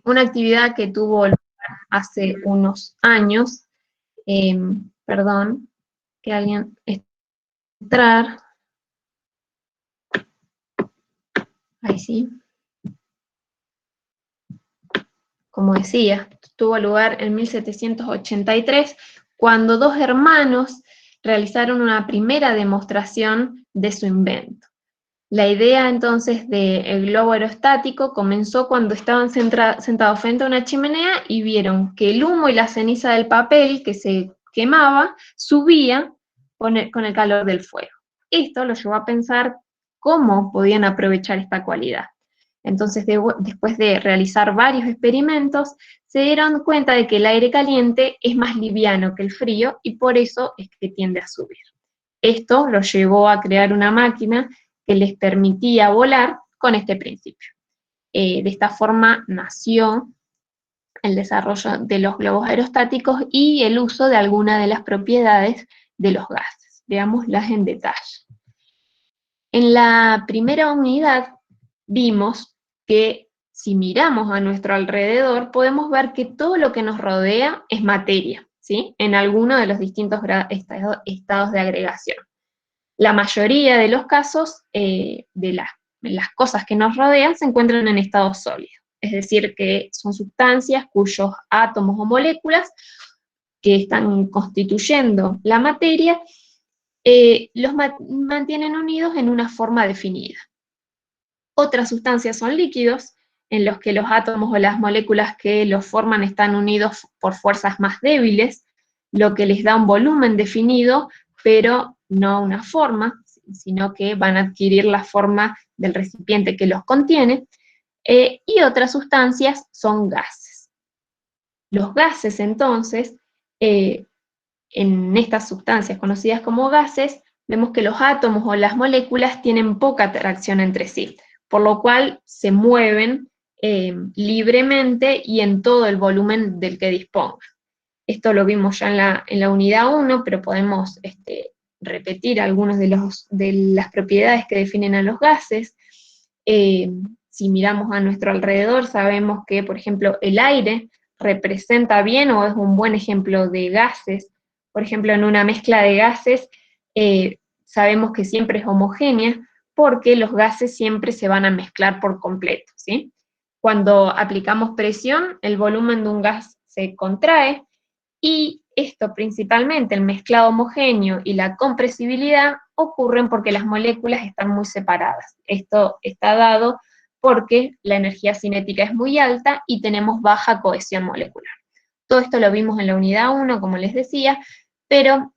Una actividad que tuvo lugar hace unos años, perdón, que alguien entrar, ahí sí, como decía, tuvo lugar en 1783, cuando dos hermanos realizaron una primera demostración de su invento. La idea entonces del globo aerostático comenzó cuando estaban sentados frente a una chimenea y vieron que el humo y la ceniza del papel que se quemaba subía con el calor del fuego. Esto los llevó a pensar cómo podían aprovechar esta cualidad. Entonces, después de realizar varios experimentos, se dieron cuenta de que el aire caliente es más liviano que el frío y por eso es que tiende a subir. Esto los llevó a crear una máquina que les permitía volar con este principio. De esta forma nació el desarrollo de los globos aerostáticos y el uso de algunas de las propiedades de los gases. Veámoslas en detalle. En la primera unidad vimos que si miramos a nuestro alrededor podemos ver que todo lo que nos rodea es materia, ¿sí? En alguno de los distintos estados de agregación. La mayoría de los casos las cosas que nos rodean se encuentran en estado sólido, es decir, que son sustancias cuyos átomos o moléculas que están constituyendo la materia los mantienen unidos en una forma definida. Otras sustancias son líquidos, en los que los átomos o las moléculas que los forman están unidos por fuerzas más débiles, lo que les da un volumen definido, pero no una forma, sino que van a adquirir la forma del recipiente que los contiene, y otras sustancias son gases. Los gases, entonces, en estas sustancias conocidas como gases, vemos que los átomos o las moléculas tienen poca atracción entre sí, por lo cual se mueven libremente y en todo el volumen del que dispongan. Esto lo vimos ya en la unidad 1, pero podemos repetir algunas de las propiedades que definen a los gases. Si miramos a nuestro alrededor, sabemos que, por ejemplo, el aire representa bien o es un buen ejemplo de gases. Por ejemplo, en una mezcla de gases, sabemos que siempre es homogénea, porque los gases siempre se van a mezclar por completo, ¿sí? Cuando aplicamos presión, el volumen de un gas se contrae, y esto principalmente, el mezclado homogéneo y la compresibilidad, ocurren porque las moléculas están muy separadas. Esto está dado porque la energía cinética es muy alta y tenemos baja cohesión molecular. Todo esto lo vimos en la unidad 1, como les decía, pero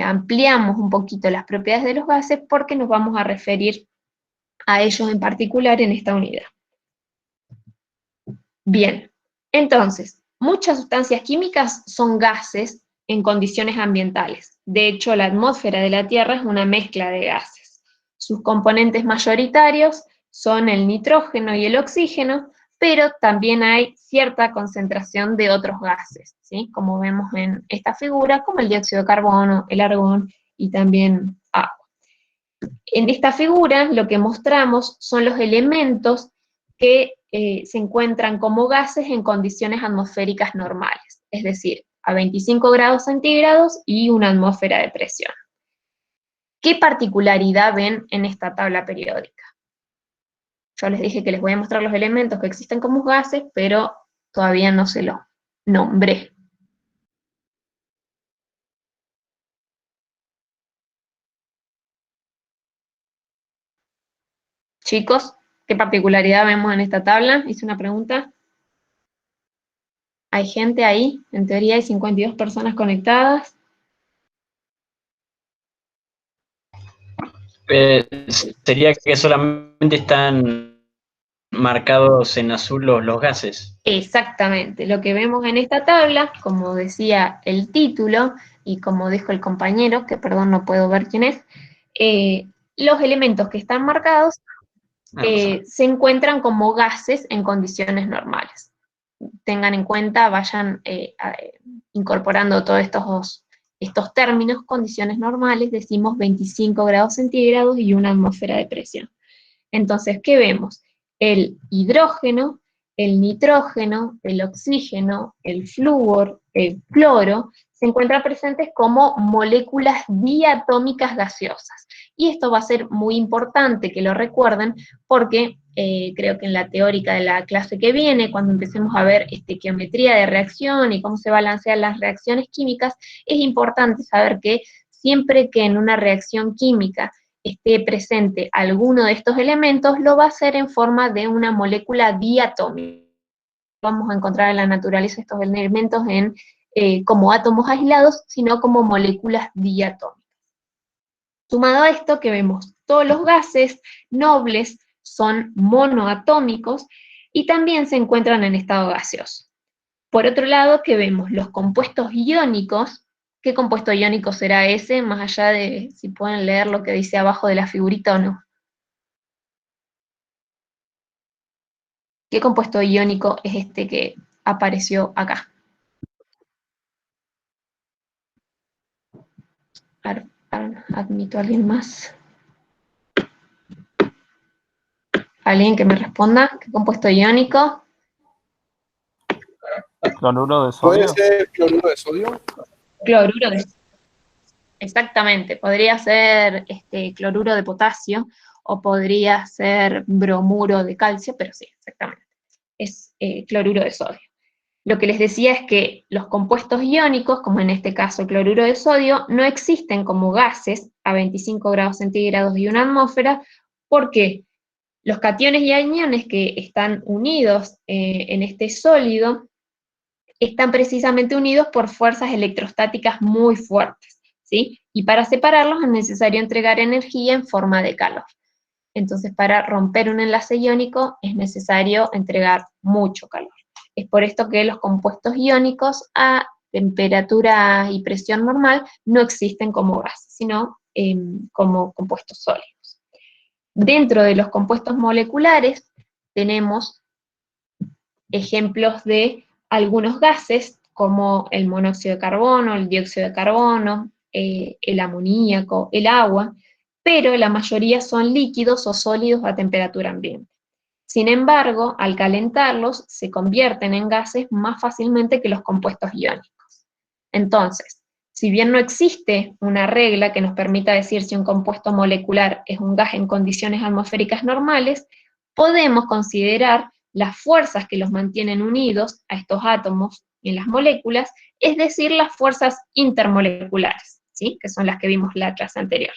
ampliamos un poquito las propiedades de los gases porque nos vamos a referir a ellos en particular en esta unidad. Bien, entonces, muchas sustancias químicas son gases en condiciones ambientales. De hecho, la atmósfera de la Tierra es una mezcla de gases. Sus componentes mayoritarios son el nitrógeno y el oxígeno, pero también hay cierta concentración de otros gases, ¿sí? Como vemos en esta figura, como el dióxido de carbono, el argón y también agua. En esta figura lo que mostramos son los elementos que se encuentran como gases en condiciones atmosféricas normales, es decir, a 25 grados centígrados y una atmósfera de presión. ¿Qué particularidad ven en esta tabla periódica? Yo les dije que les voy a mostrar los elementos que existen como gases, pero todavía no se los nombré. Chicos, ¿qué particularidad vemos en esta tabla? Hice una pregunta. Hay gente ahí, en teoría hay 52 personas conectadas. Sería que solamente están marcados en azul los gases. Exactamente, lo que vemos en esta tabla, como decía el título, y como dijo el compañero, que perdón no puedo ver quién es, los elementos que están marcados se encuentran como gases en condiciones normales. Tengan en cuenta, vayan incorporando todos estos términos. Condiciones normales, decimos 25 grados centígrados y una atmósfera de presión. Entonces, ¿qué vemos? El hidrógeno el nitrógeno, el oxígeno, el flúor, el cloro, se encuentran presentes como moléculas diatómicas gaseosas. Y esto va a ser muy importante que lo recuerden porque creo que en la teórica de la clase que viene, cuando empecemos a ver geometría de reacción y cómo se balancean las reacciones químicas, es importante saber que siempre que en una reacción química esté presente alguno de estos elementos, lo va a hacer en forma de una molécula diatómica. Vamos a encontrar en la naturaleza estos elementos como átomos aislados, sino como moléculas diatómicas. Sumado a esto que vemos todos los gases nobles son monoatómicos y también se encuentran en estado gaseoso. Por otro lado, que vemos los compuestos iónicos. ¿Qué compuesto iónico será ese? Más allá de si pueden leer lo que dice abajo de la figurita o no. ¿Qué compuesto iónico es este que apareció acá? Admito a alguien más. ¿Alguien que me responda? ¿Qué compuesto iónico? ¿Cloruro de sodio? ¿Puede ser cloruro de sodio? Cloruro de sodio. Exactamente, podría ser cloruro de potasio o podría ser bromuro de calcio, pero sí, exactamente, es cloruro de sodio. Lo que les decía es que los compuestos iónicos, como en este caso el cloruro de sodio, no existen como gases a 25 grados centígrados y una atmósfera, porque los cationes y aniones que están unidos en este sólido están precisamente unidos por fuerzas electrostáticas muy fuertes, ¿sí? Y para separarlos es necesario entregar energía en forma de calor. Entonces, para romper un enlace iónico es necesario entregar mucho calor. Es por esto que los compuestos iónicos a temperatura y presión normal no existen como gas, sino como compuestos sólidos. Dentro de los compuestos moleculares tenemos ejemplos de algunos gases, como el monóxido de carbono, el dióxido de carbono, el amoníaco, el agua, pero la mayoría son líquidos o sólidos a temperatura ambiente. Sin embargo, al calentarlos, se convierten en gases más fácilmente que los compuestos iónicos. Entonces, si bien no existe una regla que nos permita decir si un compuesto molecular es un gas en condiciones atmosféricas normales, podemos considerar las fuerzas que los mantienen unidos a estos átomos en las moléculas, es decir, las fuerzas intermoleculares, ¿sí? Que son las que vimos la clase anterior.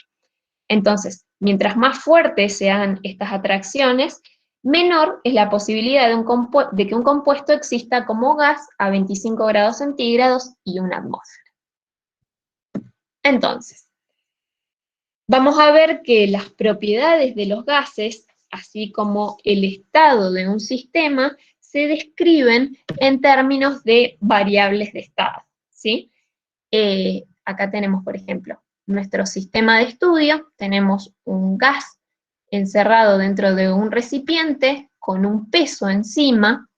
Entonces, mientras más fuertes sean estas atracciones, menor es la posibilidad de que un compuesto exista como gas a 25 grados centígrados y una atmósfera. Entonces, vamos a ver que las propiedades de los gases, así como el estado de un sistema, se describen en términos de variables de estado, ¿sí? Acá tenemos, por ejemplo, nuestro sistema de estudio, tenemos un gas encerrado dentro de un recipiente con un peso encima.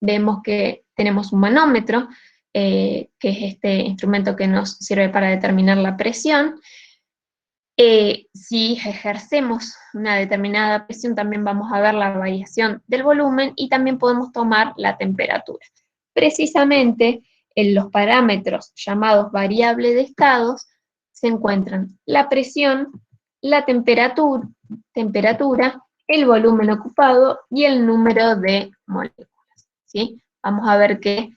Vemos que tenemos un manómetro, que es este instrumento que nos sirve para determinar la presión. Si ejercemos una determinada presión, también vamos a ver la variación del volumen y también podemos tomar la temperatura. Precisamente en los parámetros llamados variable de estados se encuentran la presión, la temperatura, el volumen ocupado y el número de moléculas, ¿sí? Vamos a ver que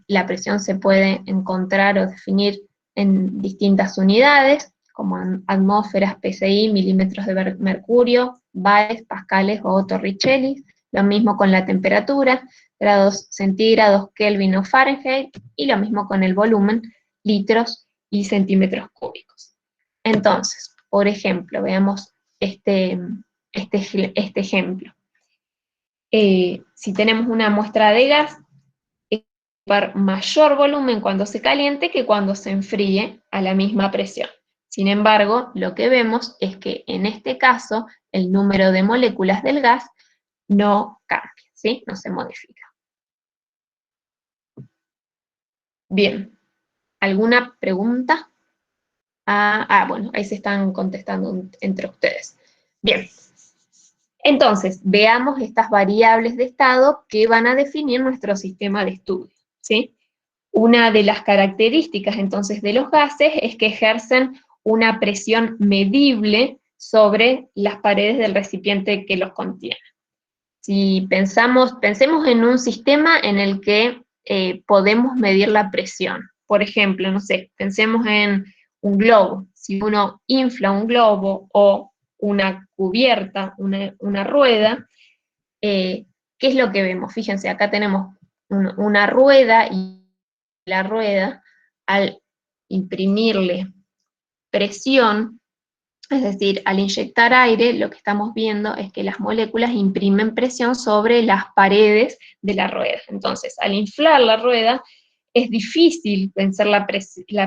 la presión se puede encontrar o definir en distintas unidades, como atmósferas, PSI, milímetros de mercurio, bares, pascales o torricelli. Lo mismo con la temperatura, grados centígrados, Kelvin o Fahrenheit, y lo mismo con el volumen, litros y centímetros cúbicos. Entonces, por ejemplo, veamos este ejemplo. Si tenemos una muestra de gas, va mayor volumen cuando se caliente que cuando se enfríe a la misma presión. Sin embargo, lo que vemos es que en este caso el número de moléculas del gas no cambia, ¿sí? No se modifica. Bien, ¿alguna pregunta? Bueno, ahí se están contestando entre ustedes. Bien, Entonces, veamos estas variables de estado que van a definir nuestro sistema de estudio, ¿sí? Una de las características, entonces, de los gases es que ejercen una presión medible sobre las paredes del recipiente que los contiene. Si pensemos en un sistema en el que podemos medir la presión. Por ejemplo, no sé, pensemos en un globo. Si uno infla un globo o una cubierta, una rueda, ¿qué es lo que vemos? Fíjense, acá tenemos una rueda y la rueda, al imprimirle presión, es decir, al inyectar aire, lo que estamos viendo es que las moléculas imprimen presión sobre las paredes de la rueda. Entonces, al inflar la rueda, es difícil vencer la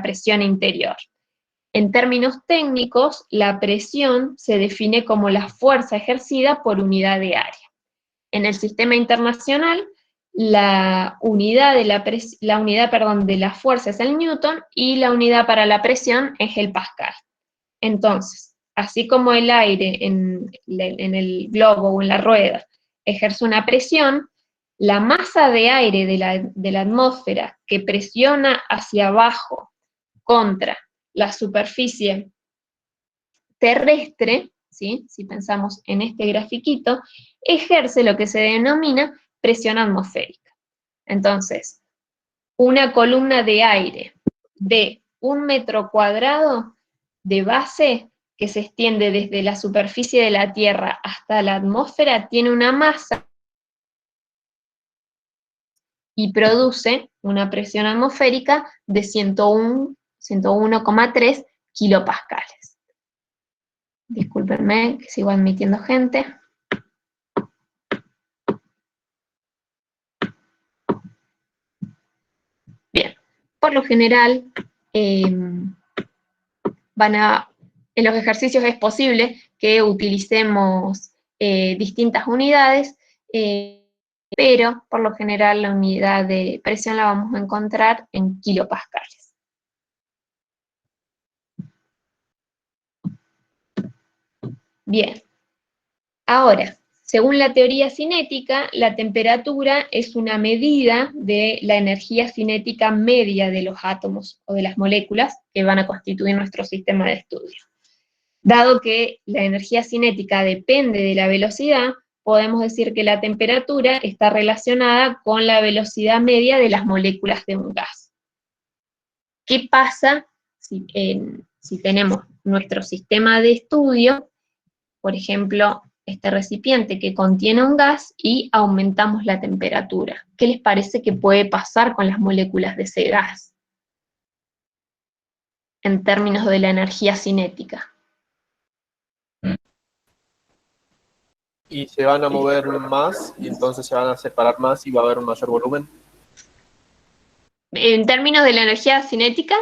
presión interior. En términos técnicos, la presión se define como la fuerza ejercida por unidad de área. En el sistema internacional, la unidad de la fuerza es el newton y la unidad para la presión es el pascal. Entonces, así como el aire en el globo o en la rueda ejerce una presión, la masa de aire de la atmósfera que presiona hacia abajo contra la superficie terrestre, ¿sí? Si pensamos en este grafiquito, ejerce lo que se denomina presión atmosférica. Entonces, una columna de aire de 1 metro cuadrado de base que se extiende desde la superficie de la Tierra hasta la atmósfera tiene una masa y produce una presión atmosférica de 101,3 kilopascales. Discúlpenme, que sigo admitiendo gente. Bien, por lo general, en los ejercicios es posible que utilicemos distintas unidades, pero por lo general la unidad de presión la vamos a encontrar en kilopascales. Bien, ahora, según la teoría cinética, la temperatura es una medida de la energía cinética media de los átomos o de las moléculas que van a constituir nuestro sistema de estudio. Dado que la energía cinética depende de la velocidad, podemos decir que la temperatura está relacionada con la velocidad media de las moléculas de un gas. ¿Qué pasa si tenemos nuestro sistema de estudio, por ejemplo, este recipiente que contiene un gas y aumentamos la temperatura? ¿Qué les parece que puede pasar con las moléculas de ese gas en términos de la energía cinética? Y se van a mover más, y entonces se van a separar más y va a haber un mayor volumen. En términos de la energía cinética,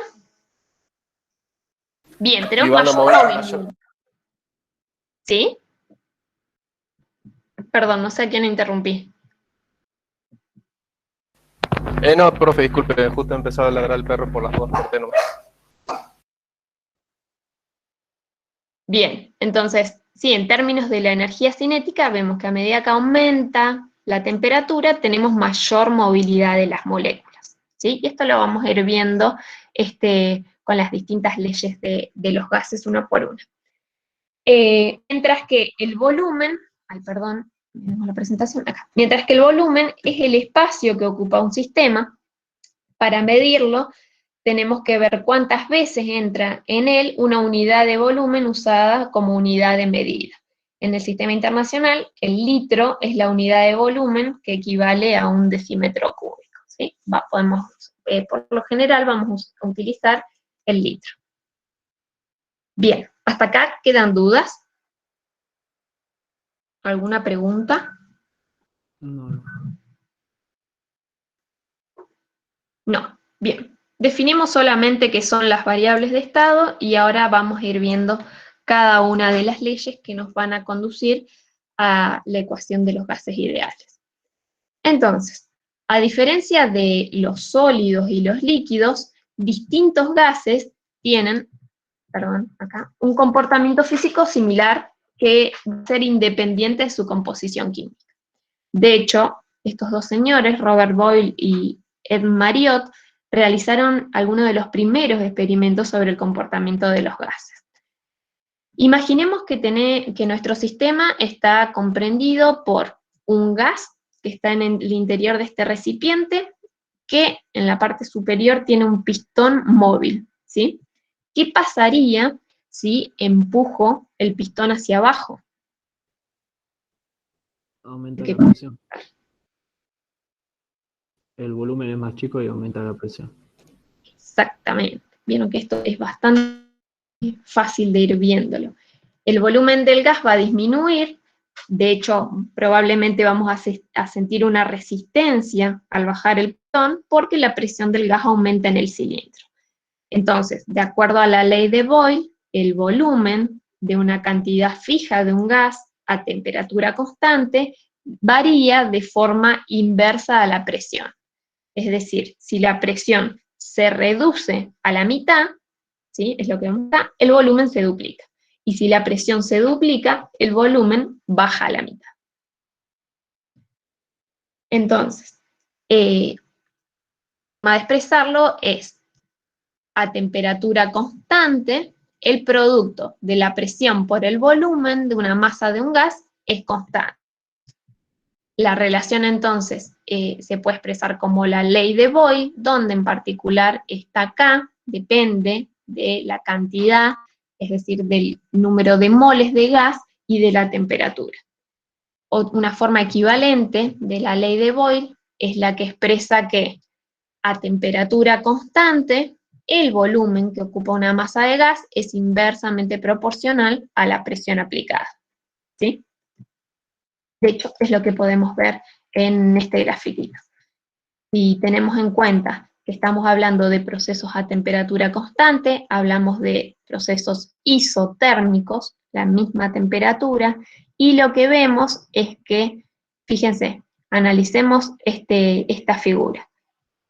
bien, tenemos Y van a mayor mover movimiento. ¿Sí? Perdón, no sé a quién interrumpí. No, profe, disculpe, justo empezó a ladrar el perro por las dos cortes nomás. Bien, entonces, sí, en términos de la energía cinética, vemos que a medida que aumenta la temperatura, tenemos mayor movilidad de las moléculas, ¿sí? Y esto lo vamos a ir viendo con las distintas leyes de los gases uno por uno. Mientras que el volumen, perdón, tenemos la presentación acá. Mientras que el volumen es el espacio que ocupa un sistema, para medirlo, tenemos que ver cuántas veces entra en él una unidad de volumen usada como unidad de medida. En el sistema internacional, el litro es la unidad de volumen que equivale a 1 decímetro cúbico, ¿sí? Por lo general vamos a utilizar el litro. Bien, ¿hasta acá quedan dudas? ¿Alguna pregunta? No. No, bien. Definimos solamente qué son las variables de estado y ahora vamos a ir viendo cada una de las leyes que nos van a conducir a la ecuación de los gases ideales. Entonces, a diferencia de los sólidos y los líquidos, distintos gases tienen, un comportamiento físico similar que va a ser independiente de su composición química. De hecho, estos dos señores, Robert Boyle y Ed Marriott, realizaron algunos de los primeros experimentos sobre el comportamiento de los gases. Imaginemos que nuestro sistema está comprendido por un gas que está en el interior de este recipiente, que en la parte superior tiene un pistón móvil, ¿sí? ¿Qué pasaría si empujo el pistón hacia abajo? Aumenta la presión. El volumen es más chico y aumenta la presión. Exactamente. Vieron que esto es bastante fácil de ir viéndolo. El volumen del gas va a disminuir, de hecho, probablemente vamos a sentir una resistencia al bajar el pistón porque la presión del gas aumenta en el cilindro. Entonces, de acuerdo a la ley de Boyle, el volumen de una cantidad fija de un gas a temperatura constante varía de forma inversa a la presión. Es decir, si la presión se reduce a la mitad, ¿sí? Es lo que vemos acá, el volumen se duplica. Y si la presión se duplica, el volumen baja a la mitad. Entonces, la forma de expresarlo es, a temperatura constante, el producto de la presión por el volumen de una masa de un gas es constante. La relación entonces se puede expresar como la ley de Boyle, donde en particular esta K depende de la cantidad, es decir, del número de moles de gas y de la temperatura. O una forma equivalente de la ley de Boyle es la que expresa que a temperatura constante, el volumen que ocupa una masa de gas es inversamente proporcional a la presión aplicada, ¿sí? De hecho, es lo que podemos ver en este grafiquito. Si tenemos en cuenta que estamos hablando de procesos a temperatura constante, hablamos de procesos isotérmicos, la misma temperatura, y lo que vemos es que, fíjense, analicemos esta figura.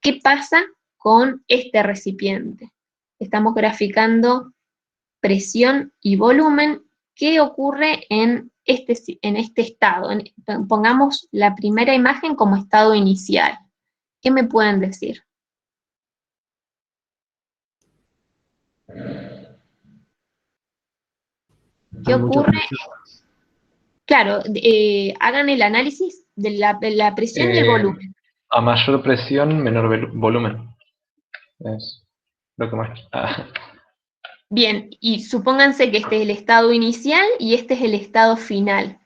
¿Qué pasa con este recipiente? Estamos graficando presión y volumen. ¿Qué ocurre en este estado? Pongamos la primera imagen como estado inicial. ¿Qué me pueden decir? ¿Qué ocurre? Claro, hagan el análisis de la presión y el volumen. A mayor presión, menor volumen. Es lo que más... Bien, y supónganse que este es el estado inicial y este es el estado final.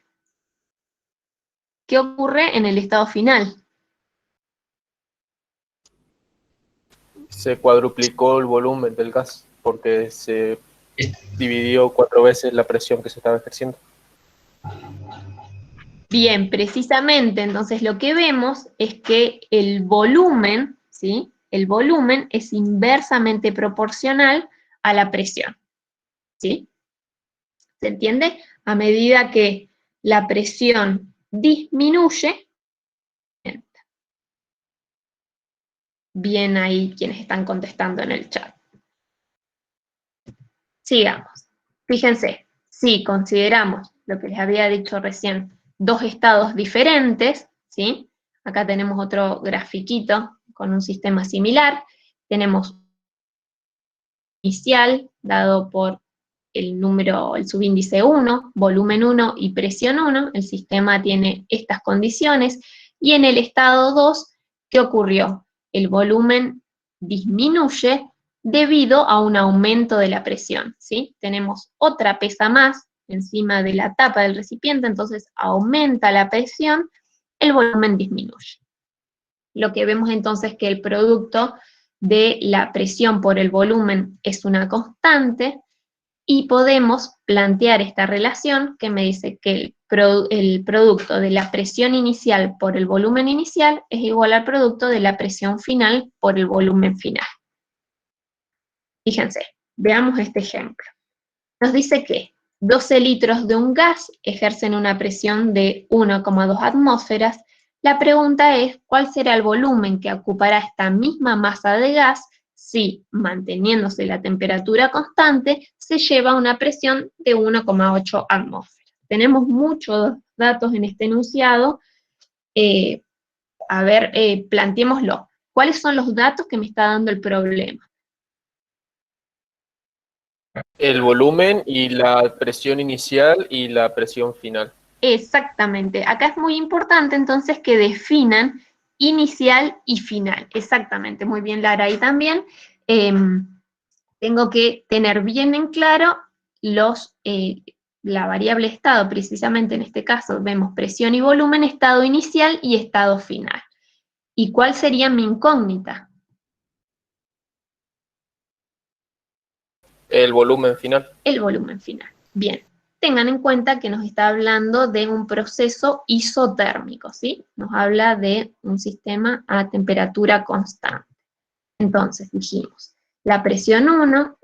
¿Qué ocurre en el estado final? Se cuadruplicó el volumen del gas porque se dividió 4 veces la presión que se estaba ejerciendo. Bien, precisamente, entonces lo que vemos es que el volumen, ¿sí? El volumen es inversamente proporcional a la presión, ¿sí? ¿Se entiende? A medida que la presión disminuye, bien ahí quienes están contestando en el chat. Sigamos. Fíjense, si consideramos lo que les había dicho recién, dos estados diferentes, ¿sí? Acá tenemos otro grafiquito con un sistema similar. Tenemos inicial, dado por el subíndice 1, volumen 1 y presión 1. El sistema tiene estas condiciones. Y en el estado 2, ¿qué ocurrió? El volumen disminuye debido a un aumento de la presión, ¿sí? Tenemos otra pesa más encima de la tapa del recipiente, entonces aumenta la presión, el volumen disminuye. Lo que vemos entonces es que el producto de la presión por el volumen es una constante, y podemos plantear esta relación que me dice que el producto de la presión inicial por el volumen inicial es igual al producto de la presión final por el volumen final. Fíjense, veamos este ejemplo. Nos dice que 12 litros de un gas ejercen una presión de 1,2 atmósferas. La pregunta es, ¿cuál será el volumen que ocupará esta misma masa de gas si, manteniéndose la temperatura constante, se lleva a una presión de 1,8 atmósferas? tenemos muchos datos en este enunciado. Planteémoslo. ¿Cuáles son los datos que me está dando el problema? El volumen y la presión inicial y la presión final. Exactamente. Acá es muy importante entonces que definan inicial y final. Exactamente. Muy bien, Lara. Y también tengo que tener bien en claro la variable estado. Precisamente en este caso vemos presión y volumen, estado inicial y estado final. ¿Y cuál sería mi incógnita? El volumen final. El volumen final. Bien. Tengan en cuenta que nos está hablando de un proceso isotérmico, ¿sí? Nos habla de un sistema a temperatura constante. Entonces, dijimos, la presión 1,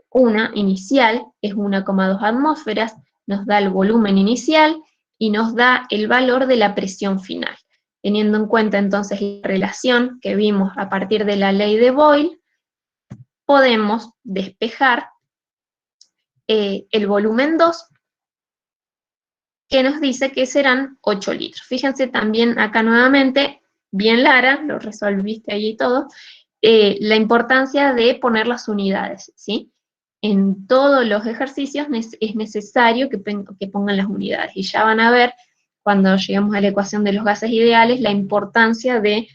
inicial, es 1,2 atmósferas, nos da el volumen inicial y nos da el valor de la presión final. Teniendo en cuenta entonces la relación que vimos a partir de la ley de Boyle, podemos despejar el volumen 2, que nos dice que serán 8 litros. Fíjense también acá nuevamente, bien Lara, lo resolviste allí todo, la importancia de poner las unidades, ¿sí? En todos los ejercicios es necesario que pongan las unidades, y ya van a ver, cuando lleguemos a la ecuación de los gases ideales, la importancia de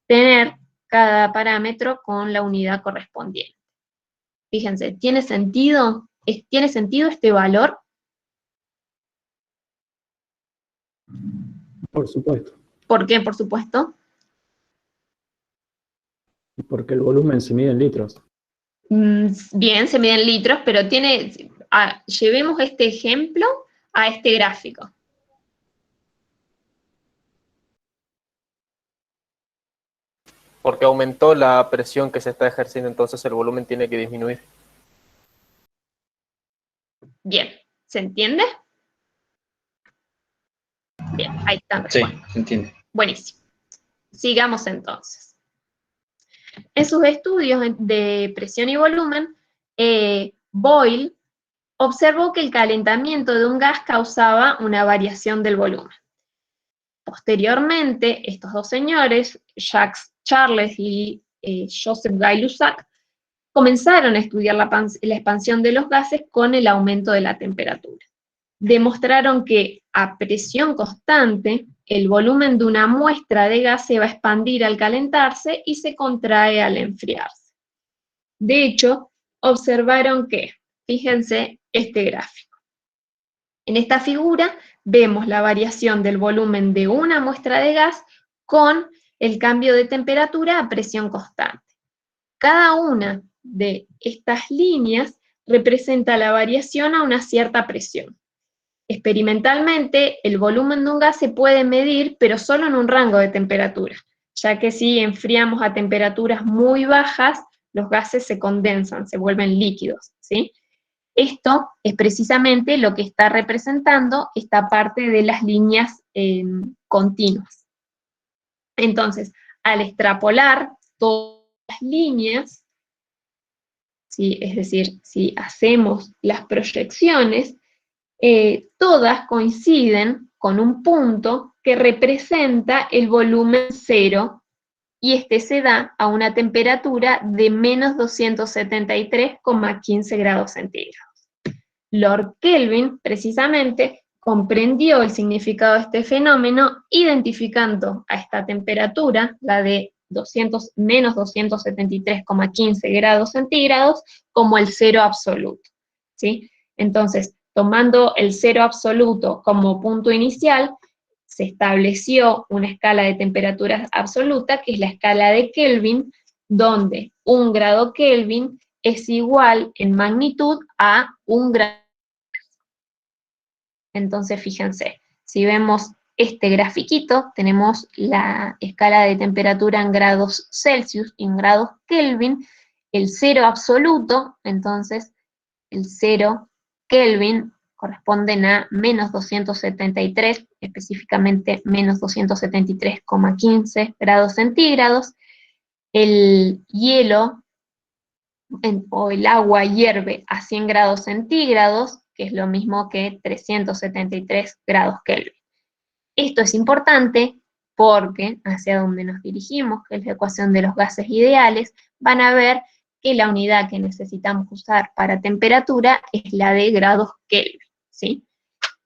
tener cada parámetro con la unidad correspondiente. Fíjense, ¿tiene sentido este valor? Por supuesto. ¿Por qué, por supuesto? Porque el volumen se mide en litros. Bien, se mide en litros, pero llevemos este ejemplo a este gráfico. Porque aumentó la presión que se está ejerciendo, entonces el volumen tiene que disminuir. Bien, ¿se entiende? Bien, ahí está. Sí, se entiende. Buenísimo. Sigamos entonces. En sus estudios de presión y volumen, Boyle observó que el calentamiento de un gas causaba una variación del volumen. Posteriormente, estos dos señores, Jacques Charles y Joseph Gay-Lussac, comenzaron a estudiar la expansión de los gases con el aumento de la temperatura. Demostraron que a presión constante, el volumen de una muestra de gas se va a expandir al calentarse y se contrae al enfriarse. De hecho, observaron que, fíjense este gráfico. En esta figura vemos la variación del volumen de una muestra de gas con el cambio de temperatura a presión constante. Cada una de estas líneas representa la variación a una cierta presión. Experimentalmente, el volumen de un gas se puede medir, pero solo en un rango de temperatura, ya que si enfriamos a temperaturas muy bajas, los gases se condensan, se vuelven líquidos, ¿sí? Esto es precisamente lo que está representando esta parte de las líneas continuas. Entonces, al extrapolar todas las líneas, ¿sí? Es decir, si hacemos las proyecciones, todas coinciden con un punto que representa el volumen cero, y este se da a una temperatura de menos 273,15 grados centígrados. Lord Kelvin, precisamente, comprendió el significado de este fenómeno, identificando a esta temperatura, la de menos 273,15 grados centígrados, como el cero absoluto, ¿sí? Entonces, tomando el cero absoluto como punto inicial, se estableció una escala de temperaturas absoluta, que es la escala de Kelvin, donde 1 grado Kelvin es igual en magnitud a 1 grado. Entonces, fíjense, si vemos este grafiquito, tenemos la escala de temperatura en grados Celsius y en grados Kelvin, el cero absoluto, entonces el 0 Kelvin corresponden a menos 273, específicamente menos 273,15 grados centígrados. El hielo o el agua hierve a 100 grados centígrados, que es lo mismo que 373 grados Kelvin. Esto es importante porque hacia donde nos dirigimos, que es la ecuación de los gases ideales, van a ver que la unidad que necesitamos usar para temperatura es la de grados Kelvin, ¿sí?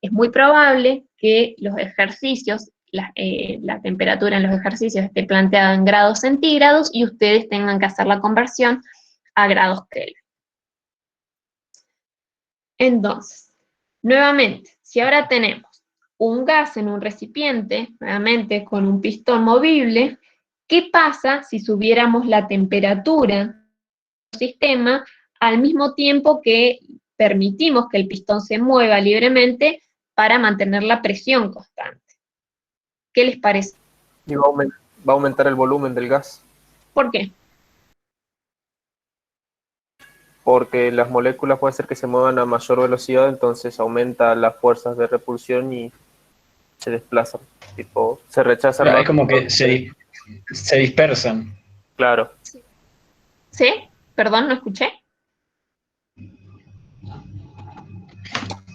Es muy probable que los ejercicios, la temperatura en los ejercicios esté planteada en grados centígrados y ustedes tengan que hacer la conversión a grados Kelvin. Entonces, nuevamente, si ahora tenemos un gas en un recipiente, nuevamente con un pistón movible, ¿qué pasa si subiéramos la temperatura del sistema al mismo tiempo que permitimos que el pistón se mueva libremente para mantener la presión constante? ¿Qué les parece? Y va a aumentar el volumen del gas, ¿Por qué? porque las moléculas puede ser que se muevan a mayor velocidad, entonces aumenta las fuerzas de repulsión y se desplazan. Tipo, se rechazan más. Es como que se dispersan. Claro. ¿Sí? Perdón, no escuché.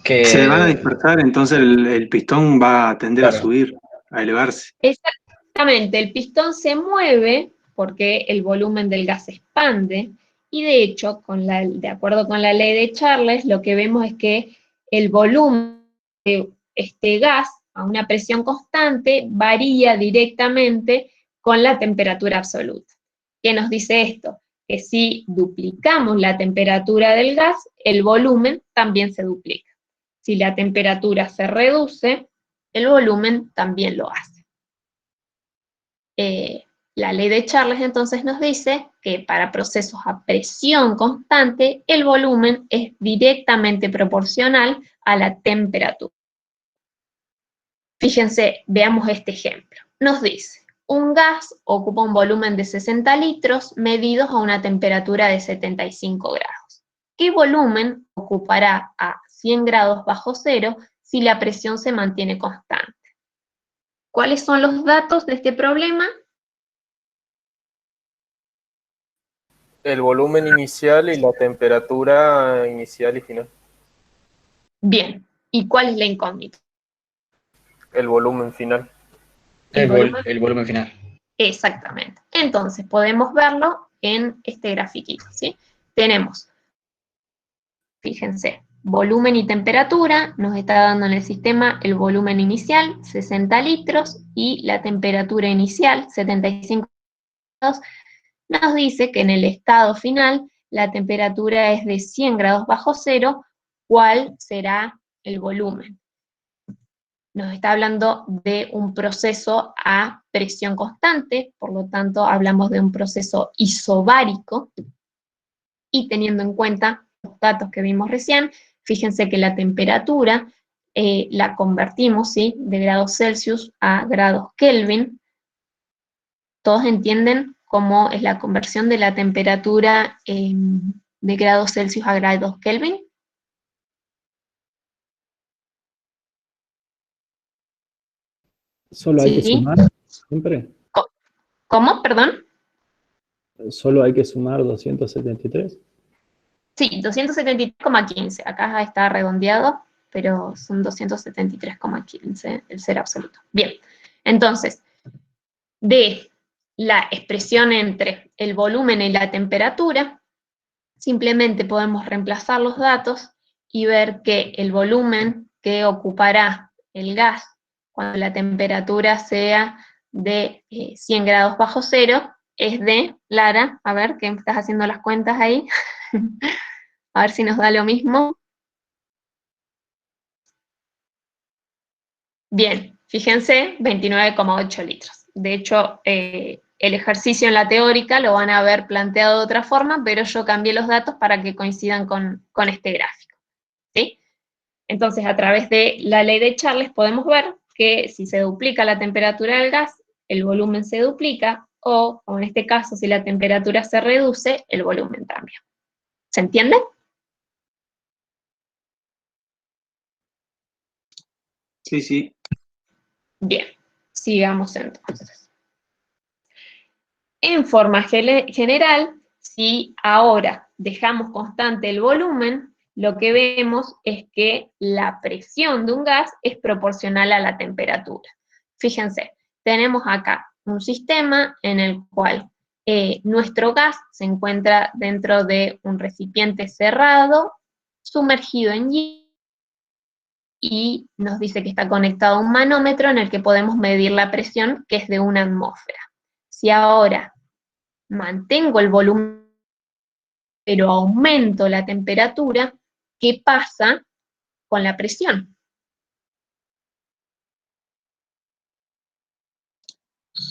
Se van a dispersar, entonces el pistón va a tender a subir, a elevarse. Exactamente, el pistón se mueve porque el volumen del gas se expande, y de hecho, de acuerdo con la ley de Charles, lo que vemos es que el volumen de este gas a una presión constante varía directamente con la temperatura absoluta. ¿Qué nos dice esto? Que si duplicamos la temperatura del gas, el volumen también se duplica. Si la temperatura se reduce, el volumen también lo hace. La ley de Charles entonces nos dice que para procesos a presión constante, el volumen es directamente proporcional a la temperatura. Fíjense, veamos este ejemplo. Nos dice, un gas ocupa un volumen de 60 litros medidos a una temperatura de 75 grados. ¿Qué volumen ocupará a 100 grados bajo cero si la presión se mantiene constante? ¿Cuáles son los datos de este problema? El volumen inicial y la temperatura inicial y final. Bien, ¿y cuál es la incógnita? El volumen final. El volumen final. Exactamente. Entonces, podemos verlo en este grafiquito, ¿sí? Tenemos, fíjense, volumen y temperatura, nos está dando en el sistema el volumen inicial, 60 litros, y la temperatura inicial, 75 grados, nos dice que en el estado final la temperatura es de 100 grados bajo cero. ¿Cuál será el volumen? Nos está hablando de un proceso a presión constante, por lo tanto hablamos de un proceso isobárico, y teniendo en cuenta los datos que vimos recién, fíjense que la temperatura la convertimos, ¿sí?, de grados Celsius a grados Kelvin. ¿Todos entienden cómo es la conversión de la temperatura de grados Celsius a grados Kelvin? ¿Solo hay que Sí. sumar siempre? ¿Cómo? Perdón. ¿Solo hay que sumar 273? Sí, 273,15. Acá está redondeado, pero son 273,15 el ser absoluto. Bien, entonces, de la expresión entre el volumen y la temperatura, simplemente podemos reemplazar los datos y ver que el volumen que ocupará el gas cuando la temperatura sea de 100 grados bajo cero es de, Lara, a ver, que estás haciendo las cuentas ahí, a ver si nos da lo mismo. Bien, fíjense, 29,8 litros. De hecho, el ejercicio en la teórica lo van a haber planteado de otra forma, pero yo cambié los datos para que coincidan con este gráfico, ¿sí? Entonces, a través de la ley de Charles podemos ver que si se duplica la temperatura del gas, el volumen se duplica, o, como en este caso, si la temperatura se reduce, el volumen cambia. ¿Se entiende? Sí, sí. Bien, sigamos entonces. En forma general, si ahora dejamos constante el volumen, lo que vemos es que la presión de un gas es proporcional a la temperatura. Fíjense, tenemos acá un sistema en el cual nuestro gas se encuentra dentro de un recipiente cerrado, sumergido en hielo, y nos dice que está conectado a un manómetro en el que podemos medir la presión, que es de 1 atmósfera. Si ahora mantengo el volumen, pero aumento la temperatura, ¿qué pasa con la presión?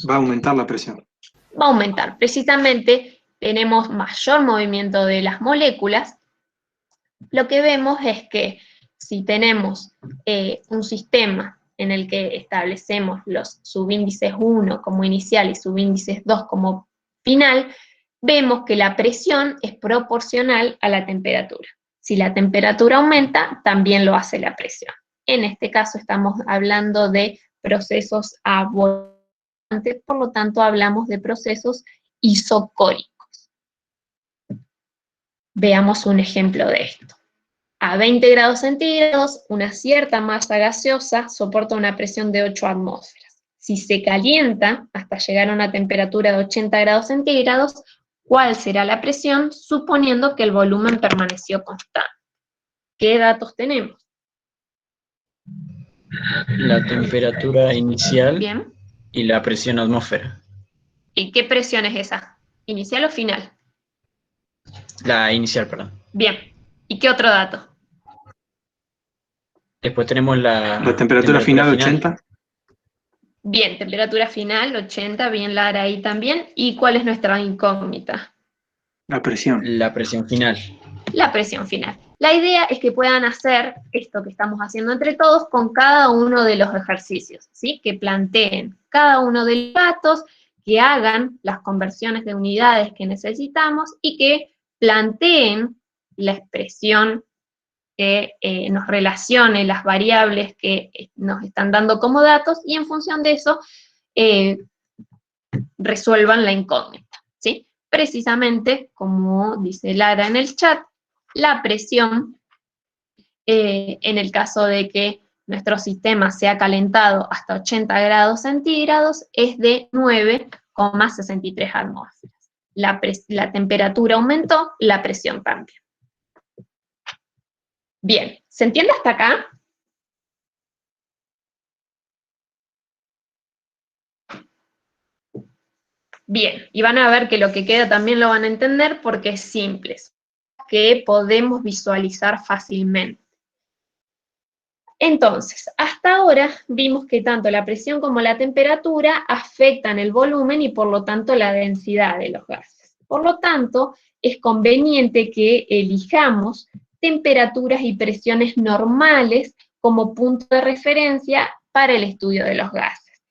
Va a aumentar la presión. Va a aumentar. Precisamente tenemos mayor movimiento de las moléculas. Lo que vemos es que si tenemos un sistema en el que establecemos los subíndices 1 como inicial y subíndices 2 como final, vemos que la presión es proporcional a la temperatura. Si la temperatura aumenta, también lo hace la presión. En este caso estamos hablando de procesos abolantes, por lo tanto hablamos de procesos isocóricos. Veamos un ejemplo de esto. A 20 grados centígrados, una cierta masa gaseosa soporta una presión de 8 atmósferas. Si se calienta hasta llegar a una temperatura de 80 grados centígrados, ¿cuál será la presión suponiendo que el volumen permaneció constante? ¿Qué datos tenemos? La temperatura inicial Bien. y la presión atmósfera. ¿Y qué presión es esa? ¿Inicial o final? La inicial, perdón. Bien. ¿Y qué otro dato? Después tenemos La temperatura final 80. Bien, temperatura final 80, bien Lara ahí también. ¿Y cuál es nuestra incógnita? La presión. La presión final. La presión final. La idea es que puedan hacer esto que estamos haciendo entre todos con cada uno de los ejercicios, ¿sí? Que planteen cada uno de los datos, que hagan las conversiones de unidades que necesitamos y que planteen la expresión que nos relacione las variables que nos están dando como datos y en función de eso resuelvan la incógnita, ¿sí? Precisamente, como dice Lara en el chat, la presión, en el caso de que nuestro sistema sea calentado hasta 80 grados centígrados, es de 9,63 atmósferas. La temperatura aumentó, la presión también. Bien, ¿se entiende hasta acá? Bien, y van a ver que lo que queda también lo van a entender porque es simple, que podemos visualizar fácilmente. Entonces, hasta ahora vimos que tanto la presión como la temperatura afectan el volumen y por lo tanto la densidad de los gases. Por lo tanto, es conveniente que elijamos temperaturas y presiones normales como punto de referencia para el estudio de los gases.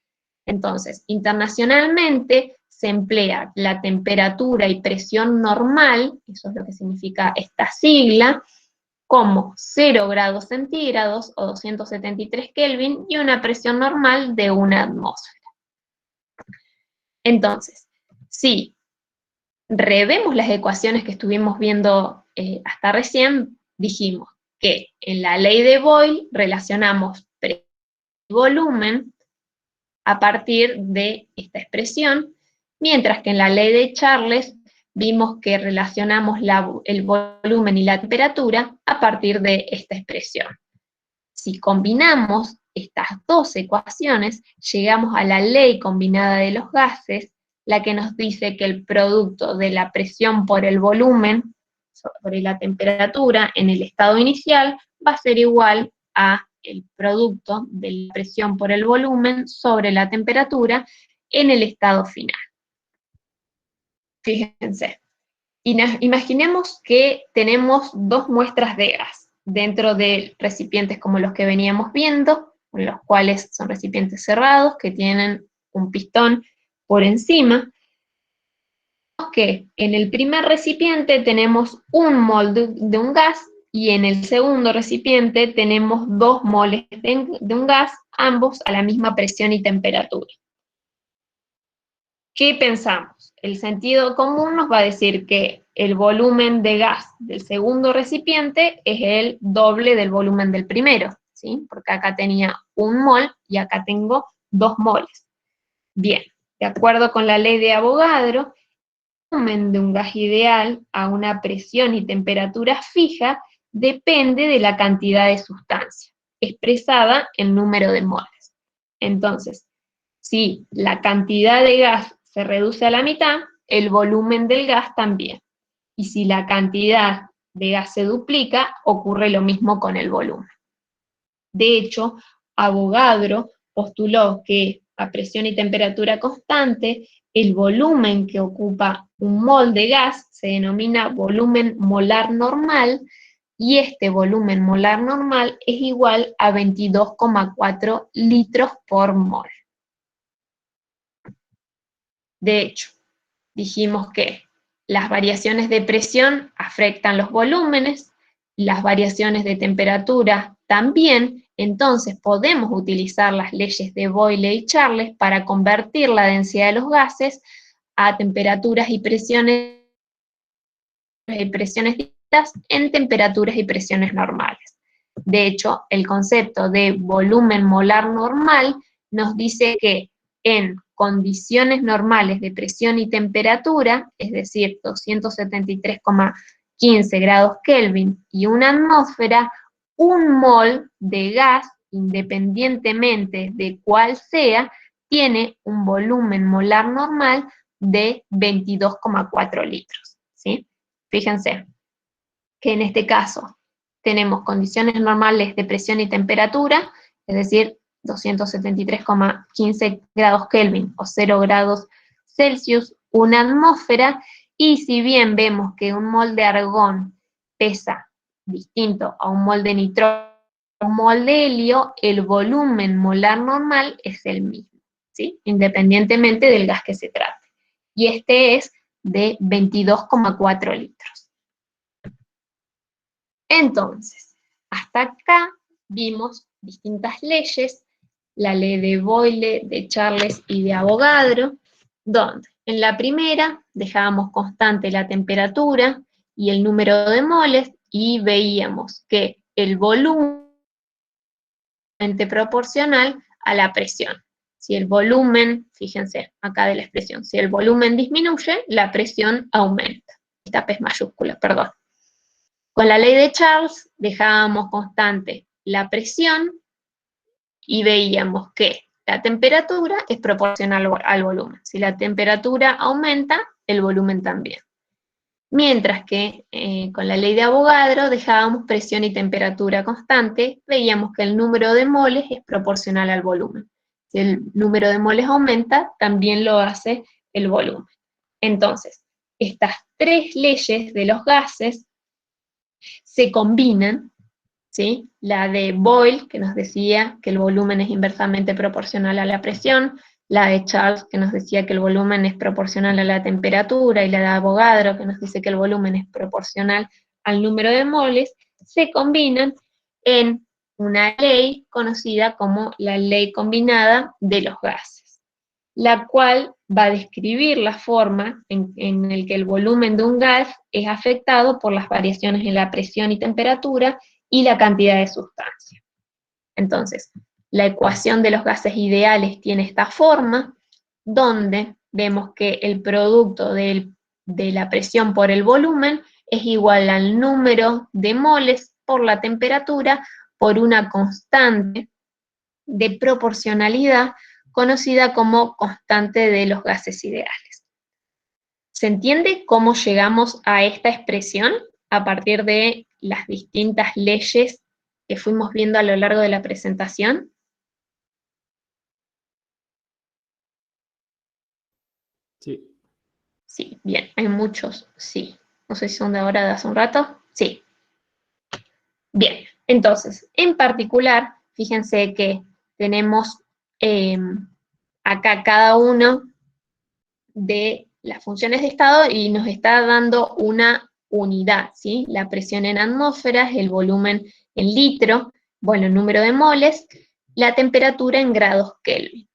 Entonces, internacionalmente se emplea la temperatura y presión normal, eso es lo que significa esta sigla, como 0 grados centígrados o 273 Kelvin y una presión normal de 1 atmósfera. Entonces, si revemos las ecuaciones que estuvimos viendo hasta recién, dijimos que en la ley de Boyle relacionamos presión y volumen a partir de esta expresión, mientras que en la ley de Charles vimos que relacionamos el volumen y la temperatura a partir de esta expresión. Si combinamos estas dos ecuaciones, llegamos a la ley combinada de los gases, la que nos dice que el producto de la presión por el volumen sobre la temperatura en el estado inicial va a ser igual a el producto de la presión por el volumen sobre la temperatura en el estado final. Fíjense, imaginemos que tenemos dos muestras de gas dentro de recipientes como los que veníamos viendo, los cuales son recipientes cerrados que tienen un pistón por encima. Que en el primer recipiente tenemos 1 mol de un gas y en el segundo recipiente tenemos 2 moles de un gas, ambos a la misma presión y temperatura. ¿qué pensamos? El sentido común nos va a decir que el volumen de gas del segundo recipiente es el doble del volumen del primero, ¿sí? Porque acá tenía 1 mol y acá tengo 2 moles. Bien, de acuerdo con la ley de Avogadro, el volumen de un gas ideal a una presión y temperatura fija depende de la cantidad de sustancia, expresada en número de moles. Entonces, si la cantidad de gas se reduce a la mitad, el volumen del gas también. Y si la cantidad de gas se duplica, ocurre lo mismo con el volumen. De hecho, Avogadro postuló que a presión y temperatura constante, el volumen que ocupa un mol de gas se denomina volumen molar normal, y este volumen molar normal es igual a 22,4 litros por mol. De hecho, dijimos que las variaciones de presión afectan los volúmenes, las variaciones de temperatura también, entonces podemos utilizar las leyes de Boyle y Charles para convertir la densidad de los gases a temperaturas y presiones distintas en temperaturas y presiones normales. De hecho, el concepto de volumen molar normal nos dice que en condiciones normales de presión y temperatura, es decir, 273,15 grados Kelvin y una atmósfera, un mol de gas, independientemente de cuál sea, tiene un volumen molar normal de 22,4 litros, ¿sí? Fíjense que en este caso tenemos condiciones normales de presión y temperatura, es decir, 273,15 grados Kelvin o 0 grados Celsius, una atmósfera, y si bien vemos que un mol de argón pesa distinto a un mol de nitrógeno, un mol de helio, el volumen molar normal es el mismo, ¿sí? Independientemente del gas que se trate. Y este es de 22,4 litros. Entonces, hasta acá vimos distintas leyes, la ley de Boyle, de Charles y de Avogadro, donde en la primera dejábamos constante la temperatura y el número de moles y veíamos que el volumen es proporcional a la presión. Si el volumen, fíjense acá de la expresión, si el volumen disminuye, la presión aumenta. Esta P es mayúscula, perdón. Con la ley de Charles dejábamos constante la presión y veíamos que la temperatura es proporcional al volumen. Si la temperatura aumenta, el volumen también. Mientras que con la ley de Avogadro dejábamos presión y temperatura constante, veíamos que el número de moles es proporcional al volumen. Si el número de moles aumenta, también lo hace el volumen. Entonces, estas tres leyes de los gases se combinan, ¿sí? La de Boyle, que nos decía que el volumen es inversamente proporcional a la presión, la de Charles, que nos decía que el volumen es proporcional a la temperatura, y la de Avogadro, que nos dice que el volumen es proporcional al número de moles, se combinan en una ley conocida como la ley combinada de los gases, la cual va a describir la forma en la que el volumen de un gas es afectado por las variaciones en la presión y temperatura y la cantidad de sustancia. Entonces, la ecuación de los gases ideales tiene esta forma, donde vemos que el producto de la presión por el volumen es igual al número de moles por la temperatura por una constante de proporcionalidad conocida como constante de los gases ideales. ¿Se entiende cómo llegamos a esta expresión a partir de las distintas leyes que fuimos viendo a lo largo de la presentación? Sí. Sí, bien, hay muchos, sí. No sé si son de ahora, de hace un rato. Sí. Bien, entonces, en particular, fíjense que tenemos acá cada uno de las funciones de estado y nos está dando una unidad, ¿sí? La presión en atmósferas, el volumen en litro, bueno, el número de moles, la temperatura en grados Kelvin.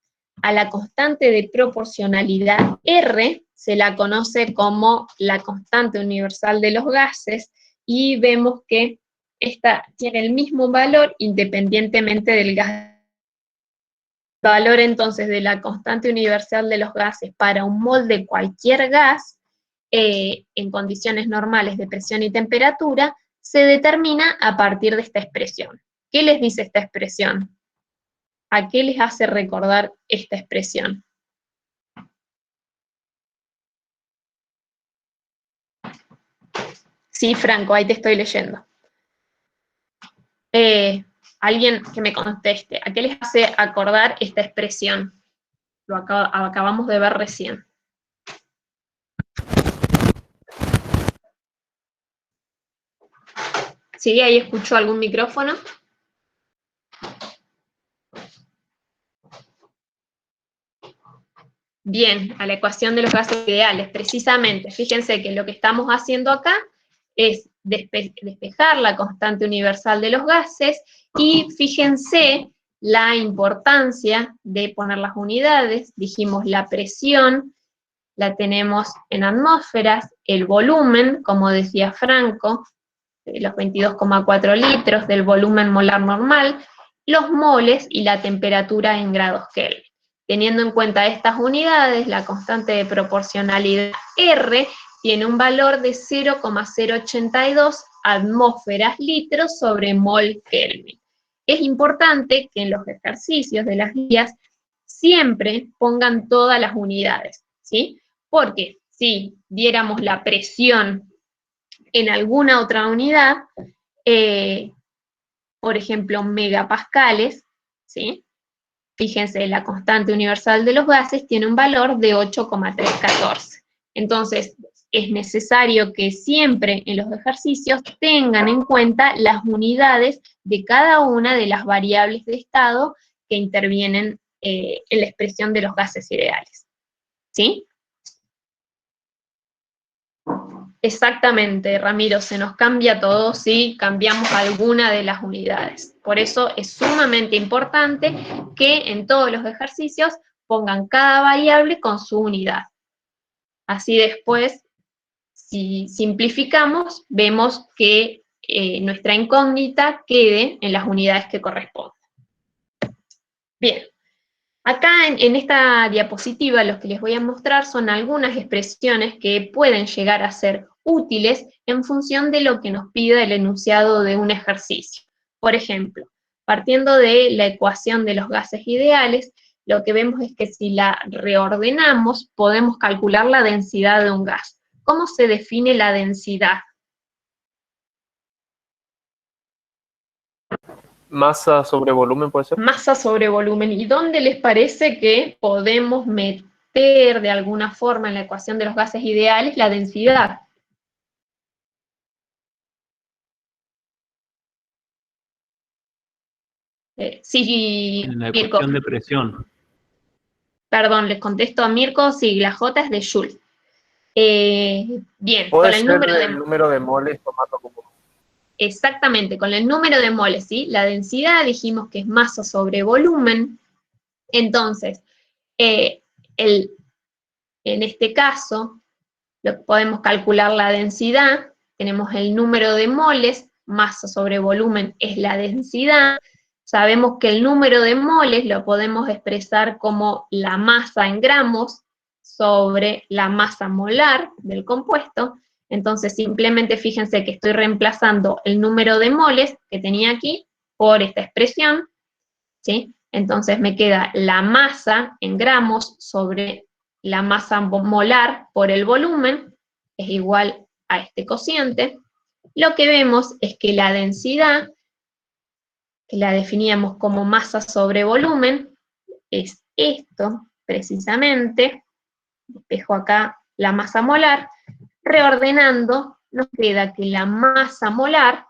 A la constante de proporcionalidad R se la conoce como la constante universal de los gases, y vemos que esta tiene el mismo valor independientemente del gas. El valor entonces de la constante universal de los gases para un mol de cualquier gas, en condiciones normales de presión y temperatura, se determina a partir de esta expresión. ¿Qué les dice esta expresión? ¿A qué les hace recordar esta expresión? Sí, Franco, ahí te estoy leyendo. Alguien que me conteste, ¿a qué les hace acordar esta expresión? Lo acabamos de ver recién. ¿Sí? ¿Ahí escuchó algún micrófono? Bien, a la ecuación de los gases ideales, precisamente. Fíjense que lo que estamos haciendo acá es despejar la constante universal de los gases, y fíjense la importancia de poner las unidades. Dijimos la presión, la tenemos en atmósferas, el volumen, como decía Franco, los 22,4 litros del volumen molar normal, los moles y la temperatura en grados Kelvin. Teniendo en cuenta estas unidades, la constante de proporcionalidad R tiene un valor de 0,082 atmósferas litros sobre mol Kelvin. Es importante que en los ejercicios de las guías siempre pongan todas las unidades, ¿sí? Porque si diéramos la presión en alguna otra unidad, por ejemplo, megapascales, ¿sí? Fíjense, la constante universal de los gases tiene un valor de 8,314. Entonces, es necesario que siempre en los ejercicios tengan en cuenta las unidades de cada una de las variables de estado que intervienen en la expresión de los gases ideales. ¿Sí? Exactamente, Ramiro, se nos cambia todo si cambiamos alguna de las unidades. Por eso es sumamente importante que en todos los ejercicios pongan cada variable con su unidad. Así después, si simplificamos, vemos que nuestra incógnita quede en las unidades que corresponden. Bien. Acá en esta diapositiva lo que les voy a mostrar son algunas expresiones que pueden llegar a ser útiles en función de lo que nos pida el enunciado de un ejercicio. Por ejemplo, partiendo de la ecuación de los gases ideales, lo que vemos es que si la reordenamos, podemos calcular la densidad de un gas. ¿Cómo se define la densidad? Masa sobre volumen, ¿puede ser? Masa sobre volumen. ¿Y dónde les parece que podemos meter de alguna forma en la ecuación de los gases ideales la densidad? Sí, En la Mirko. ecuación de presión. Perdón, les contesto a Mirko, sí, la J es de Joule. Bien, Puede con el ser número el número de moles tomando como... Exactamente, con el número de moles, ¿sí? La densidad dijimos que es masa sobre volumen. Entonces, en este caso, podemos calcular la densidad, tenemos el número de moles, masa sobre volumen es la densidad. Sabemos que el número de moles lo podemos expresar como la masa en gramos sobre la masa molar del compuesto. Entonces, simplemente fíjense que estoy reemplazando el número de moles que tenía aquí por esta expresión, ¿sí? Entonces me queda la masa en gramos sobre la masa molar por el volumen, es igual a este cociente. Lo que vemos es que la densidad, que la definíamos como masa sobre volumen, es esto, precisamente. Despejo acá la masa molar. Reordenando, nos queda que la masa molar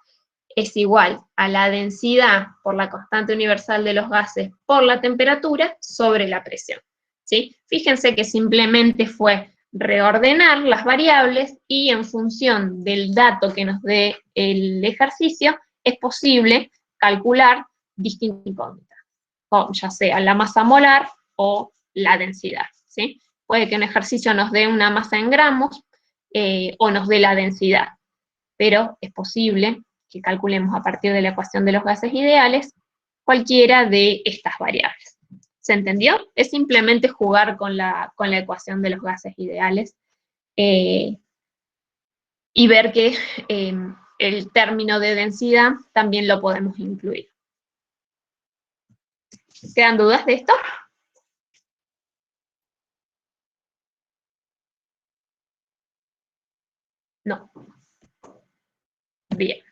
es igual a la densidad por la constante universal de los gases por la temperatura sobre la presión, ¿sí? Fíjense que simplemente fue reordenar las variables y en función del dato que nos dé el ejercicio es posible calcular distintas incógnitas, ya sea la masa molar o la densidad, ¿sí? Puede que un ejercicio nos dé una masa en gramos o nos dé la densidad, pero es posible que calculemos a partir de la ecuación de los gases ideales cualquiera de estas variables. ¿Se entendió? Es simplemente jugar con la ecuación de los gases ideales y ver que el término de densidad también lo podemos incluir. ¿Quedan dudas de esto? No. Bien.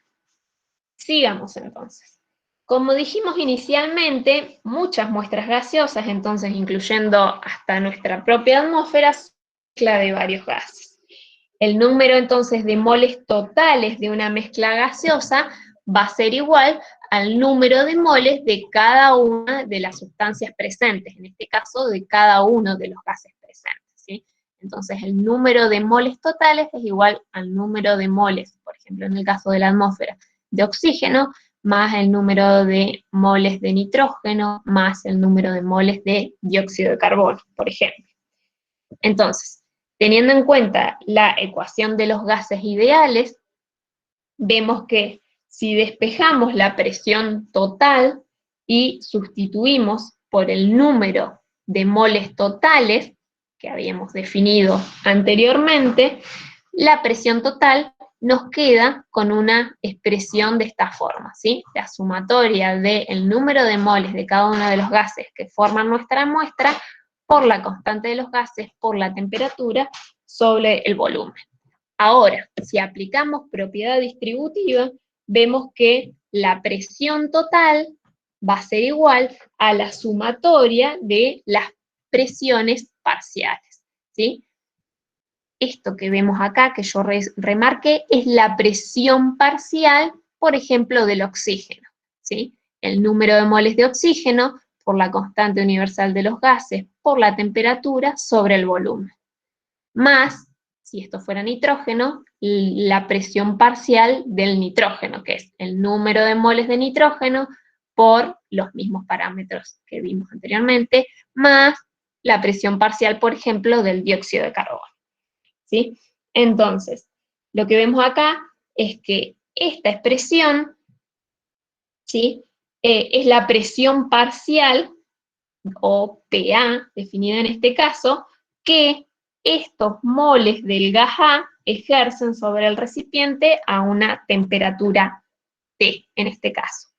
Sigamos entonces. Como dijimos inicialmente, muchas muestras gaseosas, entonces incluyendo hasta nuestra propia atmósfera, son mezcla de varios gases. El número entonces de moles totales de una mezcla gaseosa va a ser igual al número de moles de cada una de las sustancias presentes, en este caso de cada uno de los gases presentes, ¿sí? Entonces el número de moles totales es igual al número de moles, por ejemplo en el caso de la atmósfera, de oxígeno, más el número de moles de nitrógeno, más el número de moles de dióxido de carbono, por ejemplo. Entonces, teniendo en cuenta la ecuación de los gases ideales, vemos que si despejamos la presión total y sustituimos por el número de moles totales que habíamos definido anteriormente, la presión total nos queda con una expresión de esta forma, ¿sí? La sumatoria del número de moles de cada uno de los gases que forman nuestra muestra por la constante de los gases, por la temperatura, sobre el volumen. Ahora, si aplicamos propiedad distributiva, vemos que la presión total va a ser igual a la sumatoria de las presiones parciales, ¿sí? Esto que vemos acá, que yo remarqué, es la presión parcial, por ejemplo, del oxígeno, ¿sí? El número de moles de oxígeno por la constante universal de los gases, por la temperatura, sobre el volumen. Más, si esto fuera nitrógeno, la presión parcial del nitrógeno, que es el número de moles de nitrógeno por los mismos parámetros que vimos anteriormente, más la presión parcial, por ejemplo, del dióxido de carbono. ¿Sí? Entonces, lo que vemos acá es que esta expresión, ¿sí? Es la presión parcial, o PA, definida en este caso, que estos moles del gas A ejercen sobre el recipiente a una temperatura T, en este caso.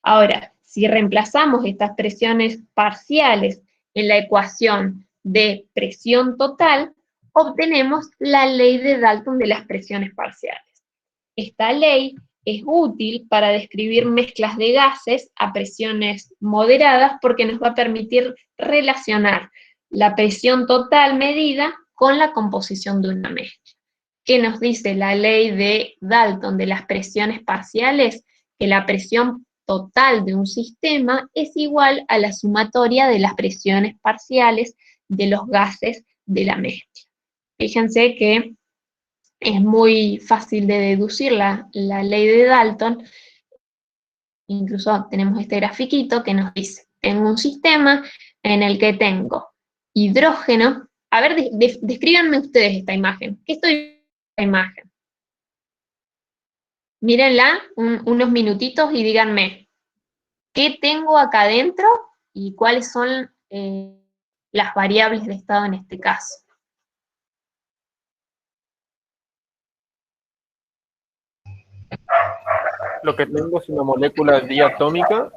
Ahora, si reemplazamos estas presiones parciales en la ecuación de presión total, obtenemos la ley de Dalton de las presiones parciales. Esta ley es útil para describir mezclas de gases a presiones moderadas porque nos va a permitir relacionar la presión total medida con la composición de una mezcla. ¿Qué nos dice la ley de Dalton de las presiones parciales? Que la presión total de un sistema es igual a la sumatoria de las presiones parciales de los gases de la mezcla. Fíjense que es muy fácil de deducir la ley de Dalton. Incluso tenemos este grafiquito que nos dice, tengo un sistema en el que tengo hidrógeno. A ver, descríbanme ustedes esta imagen. ¿Qué estoy viendo en esta imagen? Mírenla unos minutitos y díganme, ¿qué tengo acá adentro y cuáles son las variables de estado en este caso? Lo que tengo es una molécula diatómica,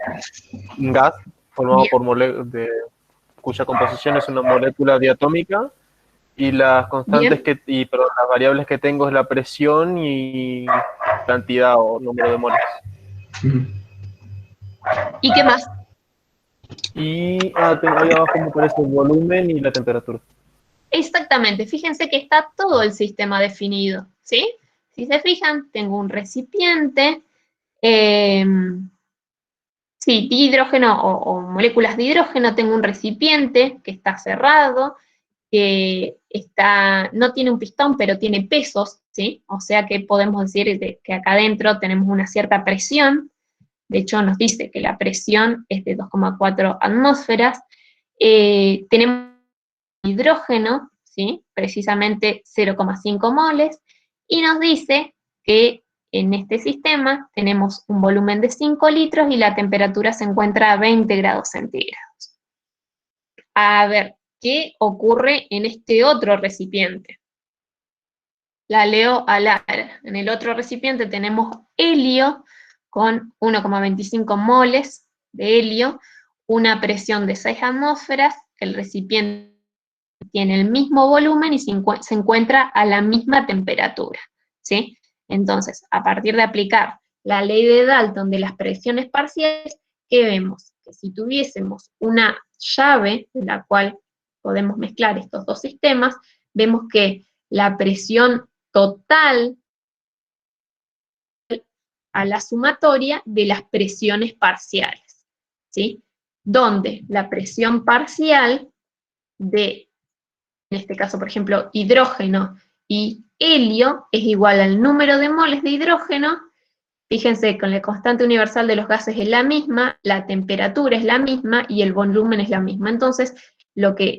un gas formado Bien. por cuya composición es una molécula diatómica, y las constantes perdón, las variables que tengo es la presión y cantidad o número de moles. ¿Y qué más? Y tengo ahí abajo me parece el volumen y la temperatura. Exactamente, fíjense que está todo el sistema definido, ¿sí? Si se fijan, tengo un recipiente, sí, hidrógeno o moléculas de hidrógeno, tengo un recipiente que está cerrado, que no tiene un pistón, pero tiene pesos, ¿sí? O sea que podemos decir que acá adentro tenemos una cierta presión. De hecho, nos dice que la presión es de 2,4 atmósferas. tenemos hidrógeno, ¿sí? Precisamente 0,5 moles, y nos dice que en este sistema tenemos un volumen de 5 litros y la temperatura se encuentra a 20 grados centígrados. A ver, ¿qué ocurre en este otro recipiente? La leo al aire. En el otro recipiente tenemos helio con 1,25 moles de helio, una presión de 6 atmósferas, el recipiente tiene el mismo volumen y se encuentra a la misma temperatura, ¿sí? Entonces, a partir de aplicar la ley de Dalton de las presiones parciales, ¿qué vemos? Que si tuviésemos una llave en la cual podemos mezclar estos dos sistemas, vemos que la presión total a la sumatoria de las presiones parciales, ¿sí? Donde la presión parcial de, en este caso, por ejemplo, hidrógeno y helio es igual al número de moles de hidrógeno. Fíjense, con la constante universal de los gases es la misma, la temperatura es la misma y el volumen es la misma. Entonces,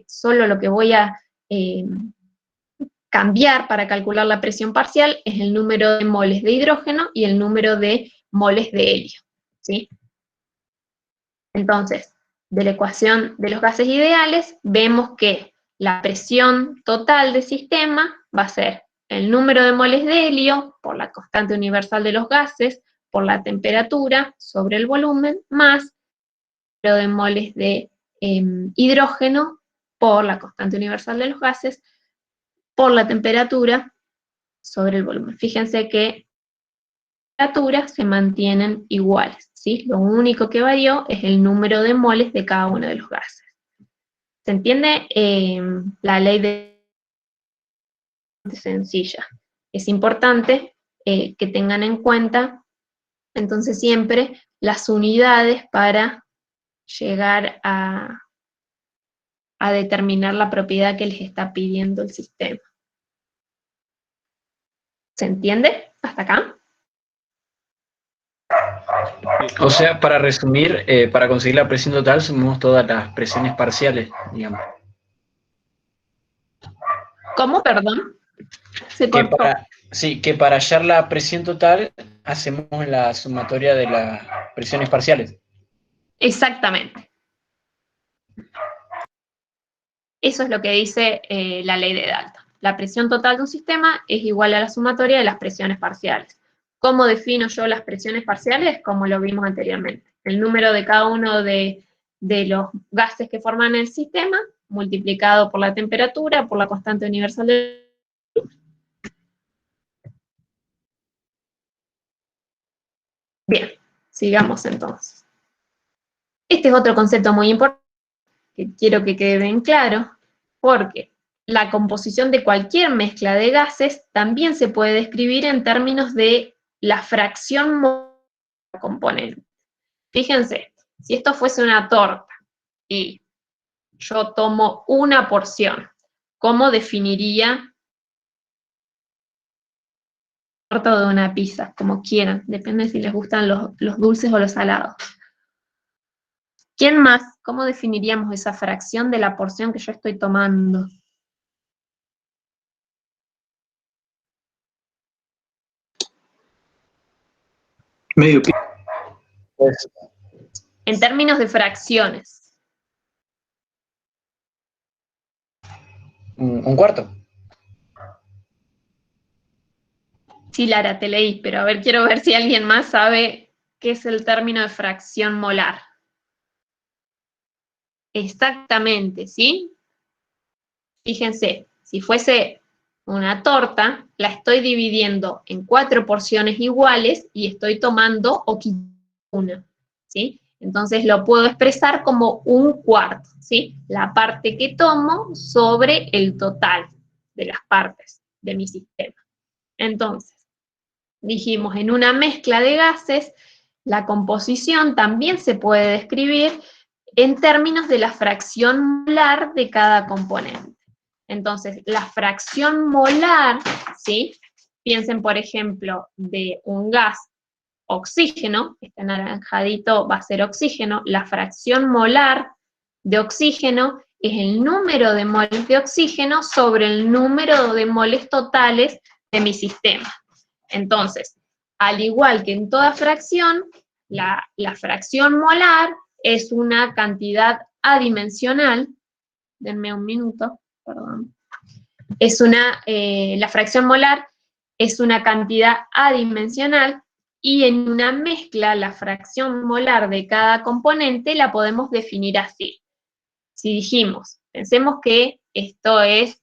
solo lo que voy a cambiar para calcular la presión parcial es el número de moles de hidrógeno y el número de moles de helio, ¿sí? Entonces, de la ecuación de los gases ideales, vemos que la presión total del sistema va a ser el número de moles de helio por la constante universal de los gases, por la temperatura sobre el volumen, más el número de moles de hidrógeno por la constante universal de los gases, por la temperatura sobre el volumen. Fíjense que las temperaturas se mantienen iguales, ¿sí? Lo único que varió es el número de moles de cada uno de los gases. ¿Se entiende? La ley de sencilla. Es importante que tengan en cuenta, entonces, siempre las unidades para llegar a determinar la propiedad que les está pidiendo el sistema. ¿Se entiende hasta acá? O sea, para resumir, para conseguir la presión total sumamos todas las presiones parciales, digamos. ¿Cómo? Perdón. Se Que cortó. que para hallar la presión total hacemos la sumatoria de las presiones parciales. Exactamente. Eso es lo que dice la ley de Dalton. La presión total de un sistema es igual a la sumatoria de las presiones parciales. ¿Cómo defino yo las presiones parciales? Como lo vimos anteriormente. El número de cada uno de los gases que forman el sistema, multiplicado por la temperatura, por la constante universal de... Bien, sigamos entonces. Este es otro concepto muy importante que quiero que quede bien claro, porque la composición de cualquier mezcla de gases también se puede describir en términos de la fracción molar de componente. Fíjense, si esto fuese una torta y yo tomo una porción, ¿cómo definiría la torta de una pizza? Como quieran, depende si les gustan los dulces o los salados. ¿Quién más? ¿Cómo definiríamos esa fracción de la porción que yo estoy tomando? Medio pi. En términos de fracciones. Un cuarto. Sí, Lara, te leí, pero a ver, quiero ver si alguien más sabe qué es el término de fracción molar. Exactamente, ¿sí? Fíjense, si fuese una torta, la estoy dividiendo en 4 porciones iguales y estoy tomando o quitando una, ¿sí? Entonces lo puedo expresar como un cuarto, ¿sí? La parte que tomo sobre el total de las partes de mi sistema. Entonces, dijimos, en una mezcla de gases, la composición también se puede describir en términos de la fracción molar de cada componente. Entonces, la fracción molar, ¿sí? Piensen, por ejemplo, de un gas oxígeno, este anaranjadito va a ser oxígeno, la fracción molar de oxígeno es el número de moles de oxígeno sobre el número de moles totales de mi sistema. Entonces, al igual que en toda fracción, la fracción molar es una cantidad adimensional. Denme un minuto, perdón. La fracción molar es una cantidad adimensional y en una mezcla la fracción molar de cada componente la podemos definir así. Si dijimos, pensemos que esto es,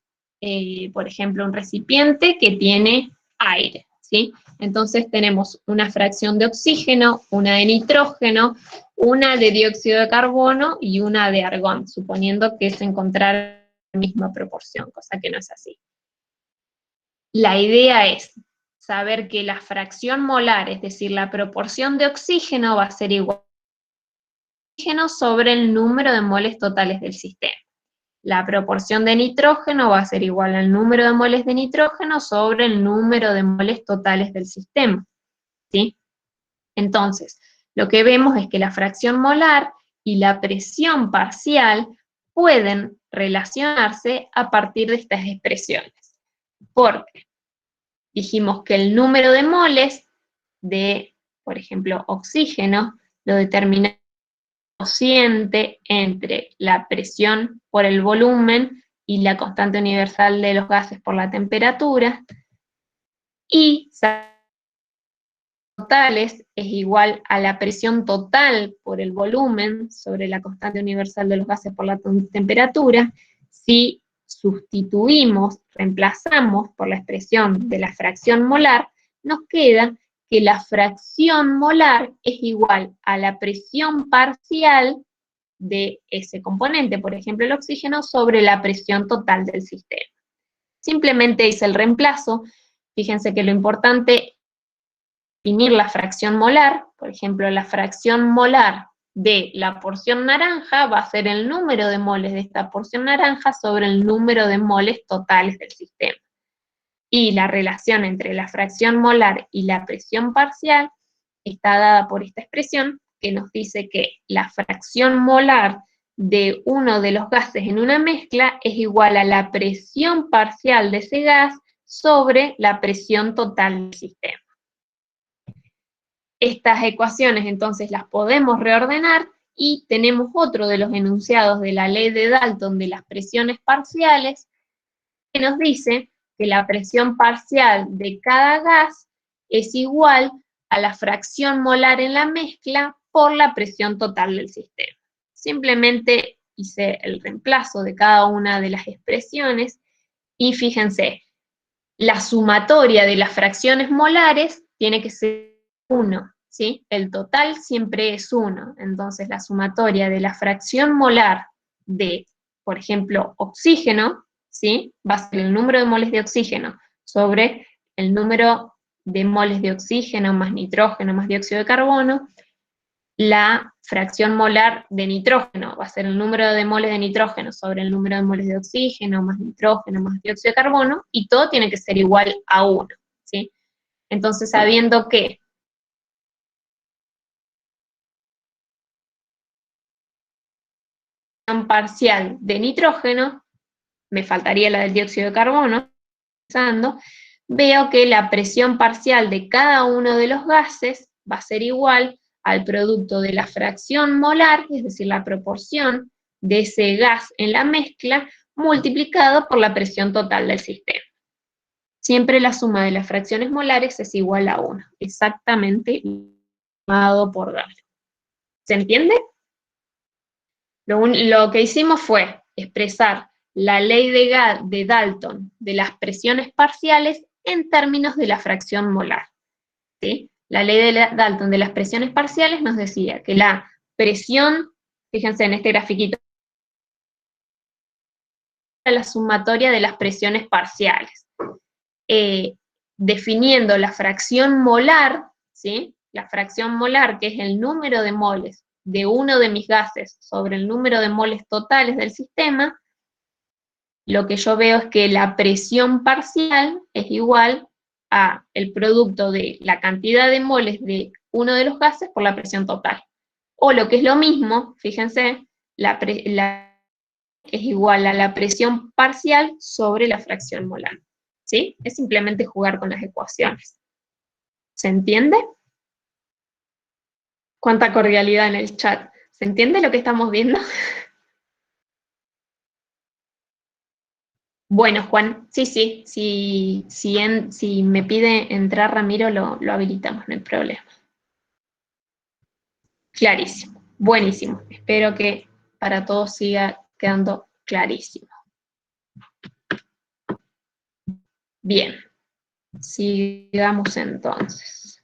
por ejemplo, un recipiente que tiene aire, ¿sí? Entonces tenemos una fracción de oxígeno, una de nitrógeno, una de dióxido de carbono y una de argón, suponiendo que se encontrara la misma proporción, cosa que no es así. La idea es saber que la fracción molar, es decir, la proporción de oxígeno va a ser igual a oxígeno sobre el número de moles totales del sistema. La proporción de nitrógeno va a ser igual al número de moles de nitrógeno sobre el número de moles totales del sistema, ¿sí? Entonces, lo que vemos es que la fracción molar y la presión parcial pueden relacionarse a partir de estas expresiones. Porque dijimos que el número de moles de, por ejemplo, oxígeno, lo determina el cociente entre la presión por el volumen y la constante universal de los gases por la temperatura, y totales es igual a la presión total por el volumen sobre la constante universal de los gases por la temperatura. Si sustituimos, reemplazamos por la expresión de la fracción molar, nos queda que la fracción molar es igual a la presión parcial de ese componente, por ejemplo el oxígeno, sobre la presión total del sistema. Simplemente hice el reemplazo. Fíjense que lo importante es definir la fracción molar. Por ejemplo, la fracción molar de la porción naranja va a ser el número de moles de esta porción naranja sobre el número de moles totales del sistema. Y la relación entre la fracción molar y la presión parcial está dada por esta expresión que nos dice que la fracción molar de uno de los gases en una mezcla es igual a la presión parcial de ese gas sobre la presión total del sistema. Estas ecuaciones entonces las podemos reordenar y tenemos otro de los enunciados de la ley de Dalton de las presiones parciales que nos dice que la presión parcial de cada gas es igual a la fracción molar en la mezcla por la presión total del sistema. Simplemente hice el reemplazo de cada una de las expresiones y fíjense, la sumatoria de las fracciones molares tiene que ser 1, ¿sí? El total siempre es 1, entonces la sumatoria de la fracción molar de, por ejemplo, oxígeno, ¿sí? Va a ser el número de moles de oxígeno sobre el número de moles de oxígeno más nitrógeno más dióxido de carbono. La fracción molar de nitrógeno va a ser el número de moles de nitrógeno sobre el número de moles de oxígeno más nitrógeno más dióxido de carbono, y todo tiene que ser igual a 1, ¿sí? Entonces, sabiendo que la fracción parcial de nitrógeno, me faltaría la del dióxido de carbono, veo que la presión parcial de cada uno de los gases va a ser igual al producto de la fracción molar, es decir, la proporción de ese gas en la mezcla, multiplicado por la presión total del sistema. Siempre la suma de las fracciones molares es igual a 1, exactamente sumado por Dalton. ¿Se entiende? Lo que hicimos fue expresar la ley de Dalton de las presiones parciales en términos de la fracción molar, ¿sí? La ley de Dalton de las presiones parciales nos decía que la presión, fíjense en este grafiquito, la sumatoria de las presiones parciales. Definiendo la fracción molar, ¿sí? La fracción molar, que es el número de moles de uno de mis gases sobre el número de moles totales del sistema, lo que yo veo es que la presión parcial es igual a el producto de la cantidad de moles de uno de los gases por la presión total. O lo que es lo mismo, fíjense, es igual a la presión parcial sobre la fracción molar. ¿Sí? Es simplemente jugar con las ecuaciones. ¿Se entiende? Cuánta cordialidad en el chat. ¿Se entiende lo que estamos viendo? Bueno, Juan, sí, si me pide entrar Ramiro, lo habilitamos, no hay problema. Clarísimo, buenísimo. Espero que para todos siga quedando clarísimo. Bien, sigamos entonces.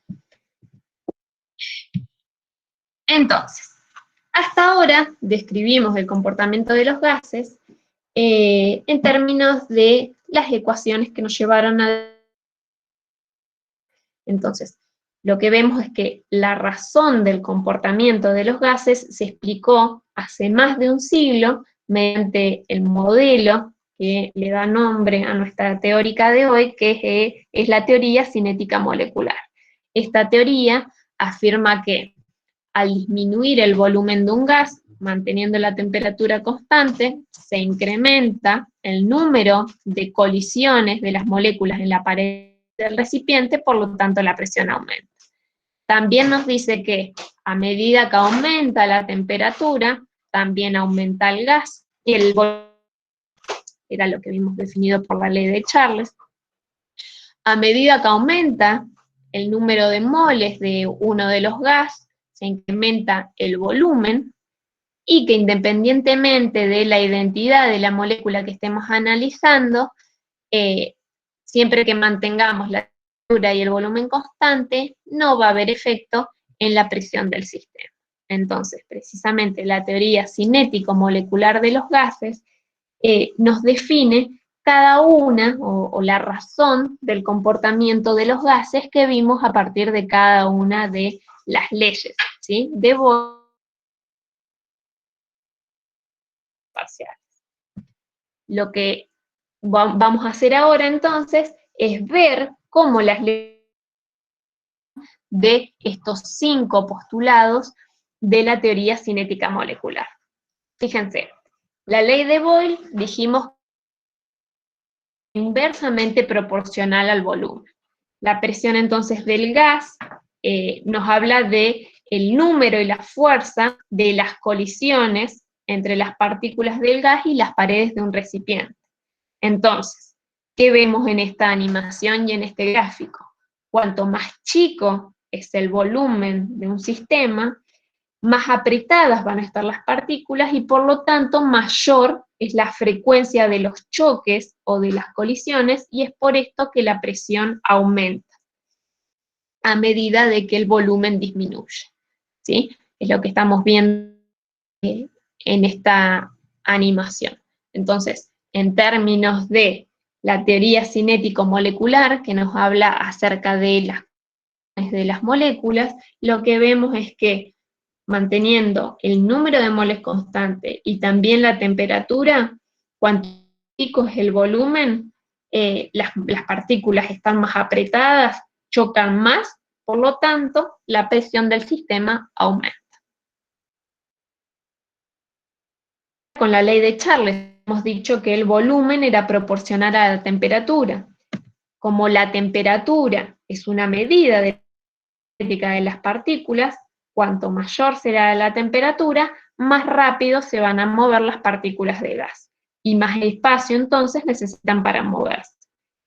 Entonces, hasta ahora describimos el comportamiento de los gases en términos de las ecuaciones que nos llevaron a... Entonces, lo que vemos es que la razón del comportamiento de los gases se explicó hace más de un siglo mediante el modelo que le da nombre a nuestra teórica de hoy, que es la teoría cinética molecular. Esta teoría afirma que al disminuir el volumen de un gas, manteniendo la temperatura constante, se incrementa el número de colisiones de las moléculas en la pared del recipiente, por lo tanto la presión aumenta. También nos dice que a medida que aumenta la temperatura, también aumenta el gas, y el volumen era lo que vimos definido por la ley de Charles. A medida que aumenta el número de moles de uno de los gases, se incrementa el volumen, y que independientemente de la identidad de la molécula que estemos analizando, siempre que mantengamos la temperatura y el volumen constante, no va a haber efecto en la presión del sistema. Entonces, precisamente la teoría cinético-molecular de los gases nos define cada una, o la razón del comportamiento de los gases que vimos a partir de cada una de las leyes, ¿sí? De Boyle parciales. Lo que vamos a hacer ahora entonces es ver cómo las leyes de estos 5 postulados de la teoría cinética molecular. Fíjense, la ley de Boyle dijimos inversamente proporcional al volumen. La presión entonces del gas nos habla de el número y la fuerza de las colisiones entre las partículas del gas y las paredes de un recipiente. Entonces, ¿qué vemos en esta animación y en este gráfico? Cuanto más chico es el volumen de un sistema, más apretadas van a estar las partículas y por lo tanto mayor es la frecuencia de los choques o de las colisiones, y es por esto que la presión aumenta a medida de que el volumen disminuye, ¿sí? Es lo que estamos viendo en esta animación. Entonces, en términos de la teoría cinético-molecular, que nos habla acerca de las moléculas, lo que vemos es que manteniendo el número de moles constante y también la temperatura, cuanto chico es el volumen, las partículas están más apretadas, chocan más, por lo tanto, la presión del sistema aumenta. Con la ley de Charles hemos dicho que el volumen era proporcional a la temperatura. Como la temperatura es una medida de la energética de las partículas, cuanto mayor será la temperatura, más rápido se van a mover las partículas de gas, y más espacio entonces necesitan para moverse.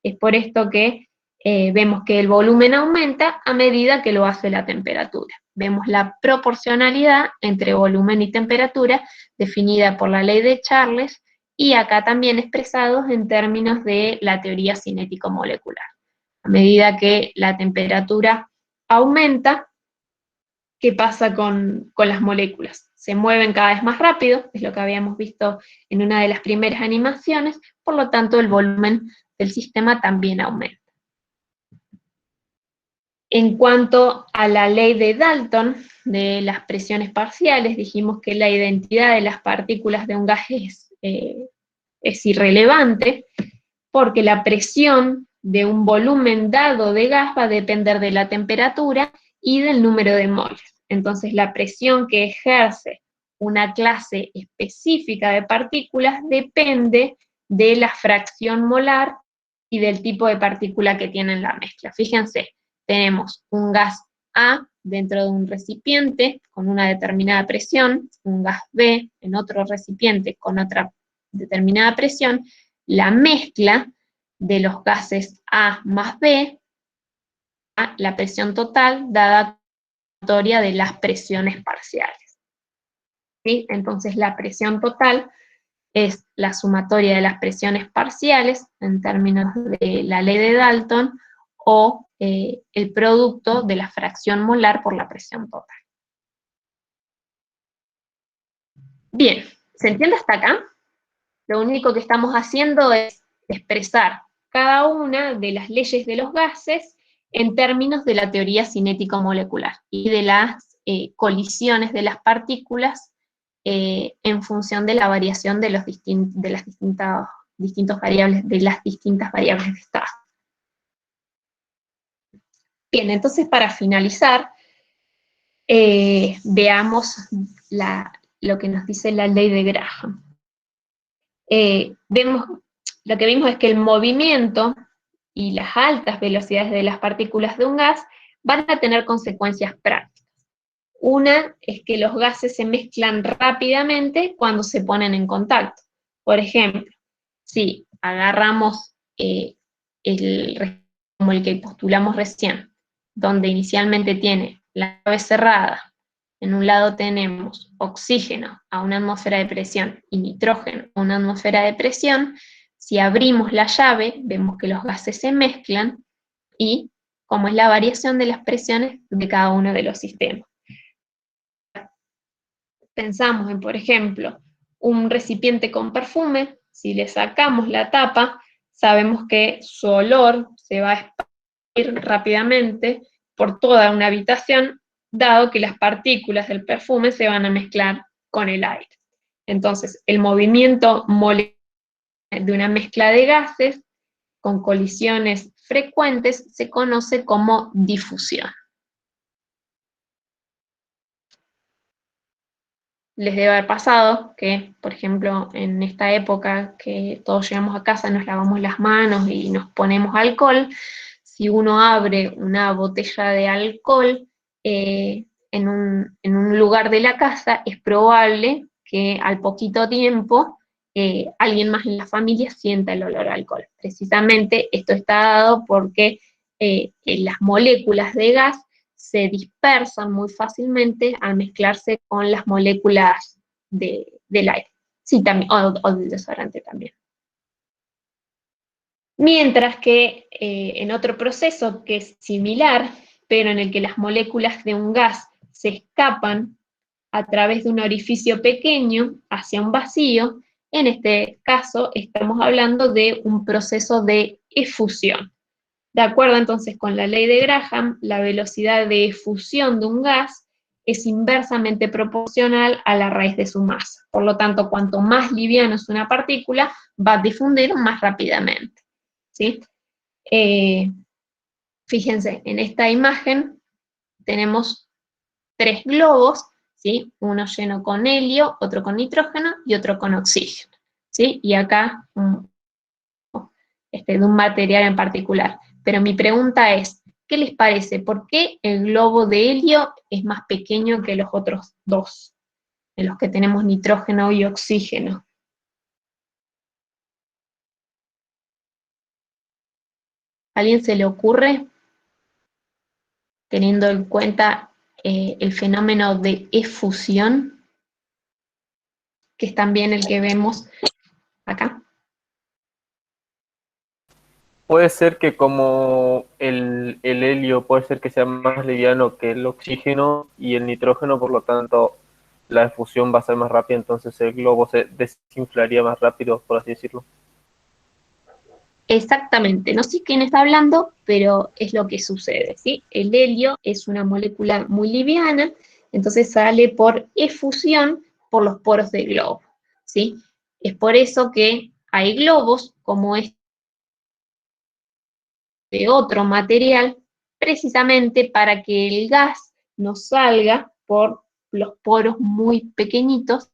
Es por esto que vemos que el volumen aumenta a medida que lo hace la temperatura. Vemos la proporcionalidad entre volumen y temperatura definida por la ley de Charles, y acá también expresados en términos de la teoría cinético-molecular. A medida que la temperatura aumenta, ¿qué pasa con las moléculas? Se mueven cada vez más rápido, es lo que habíamos visto en una de las primeras animaciones, por lo tanto el volumen del sistema también aumenta. En cuanto a la ley de Dalton, de las presiones parciales, dijimos que la identidad de las partículas de un gas es irrelevante, porque la presión de un volumen dado de gas va a depender de la temperatura y del número de moles. Entonces la presión que ejerce una clase específica de partículas depende de la fracción molar y del tipo de partícula que tiene en la mezcla. Fíjense, tenemos un gas A dentro de un recipiente con una determinada presión, un gas B en otro recipiente con otra determinada presión. La mezcla de los gases A más B, la presión total dada sumatoria de las presiones parciales. ¿Sí? Entonces la presión total es la sumatoria de las presiones parciales en términos de la ley de Dalton o el producto de la fracción molar por la presión total. Bien, ¿se entiende hasta acá? Lo único que estamos haciendo es expresar cada una de las leyes de los gases en términos de la teoría cinético-molecular y de las colisiones de las partículas en función de la variación de las distintas variables de estado. Bien, entonces para finalizar, veamos lo que nos dice la ley de Graham. Lo que vimos es que el movimiento y las altas velocidades de las partículas de un gas van a tener consecuencias prácticas. Una es que los gases se mezclan rápidamente cuando se ponen en contacto. Por ejemplo, si agarramos como el que postulamos recién, donde inicialmente tiene la llave cerrada, en un lado tenemos oxígeno a una atmósfera de presión y nitrógeno a una atmósfera de presión. Si abrimos la llave, vemos que los gases se mezclan y como es la variación de las presiones de cada uno de los sistemas. Pensamos en, por ejemplo, un recipiente con perfume. Si le sacamos la tapa, sabemos que su olor se va a expandir rápidamente por toda una habitación, dado que las partículas del perfume se van a mezclar con el aire. Entonces, el movimiento molecular de una mezcla de gases con colisiones frecuentes se conoce como difusión. Les debe haber pasado que, por ejemplo, en esta época que todos llegamos a casa, nos lavamos las manos y nos ponemos alcohol. Si uno abre una botella de alcohol en un lugar de la casa, es probable que al poquito tiempo alguien más en la familia sienta el olor a alcohol. Precisamente esto está dado porque las moléculas de gas se dispersan muy fácilmente al mezclarse con las moléculas del aire. Sí, también, o del desodorante también. Mientras que en otro proceso que es similar, pero en el que las moléculas de un gas se escapan a través de un orificio pequeño hacia un vacío, en este caso estamos hablando de un proceso de efusión. De acuerdo entonces con la ley de Graham, la velocidad de efusión de un gas es inversamente proporcional a la raíz de su masa. Por lo tanto, cuanto más liviano es una partícula, va a difundir más rápidamente. ¿Sí? Fíjense, en esta imagen tenemos 3 globos, ¿sí? Uno lleno con helio, otro con nitrógeno y otro con oxígeno. ¿Sí? Y acá de un material en particular. Pero mi pregunta es, ¿qué les parece? ¿Por qué el globo de helio es más pequeño que los otros 2, en los que tenemos nitrógeno y oxígeno? ¿A alguien se le ocurre? Teniendo en cuenta el fenómeno de efusión, que es también el que vemos acá. Puede ser que como el helio puede ser que sea más liviano que el oxígeno y el nitrógeno, por lo tanto la efusión va a ser más rápida, entonces el globo se desinflaría más rápido, por así decirlo. Exactamente, no sé quién está hablando, pero es lo que sucede, ¿sí? El helio es una molécula muy liviana, entonces sale por efusión por los poros del globo, ¿sí? Es por eso que hay globos como este de otro material, precisamente para que el gas no salga por los poros muy pequeñitos.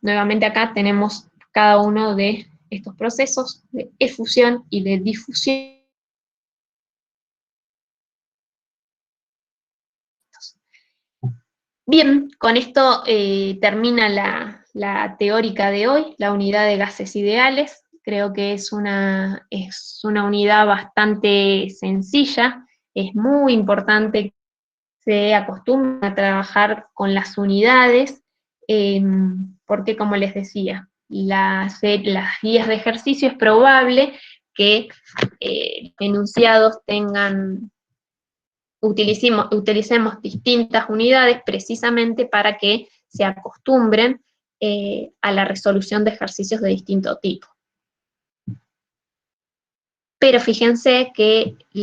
Nuevamente acá tenemos cada uno de estos procesos de efusión y de difusión. Bien, con esto termina la teórica de hoy, la unidad de gases ideales. Creo que es una unidad bastante sencilla, es muy importante que se acostumbren a trabajar con las unidades, porque como les decía, las guías de ejercicio es probable que enunciados utilicemos distintas unidades precisamente para que se acostumbren a la resolución de ejercicios de distinto tipo. Pero fíjense que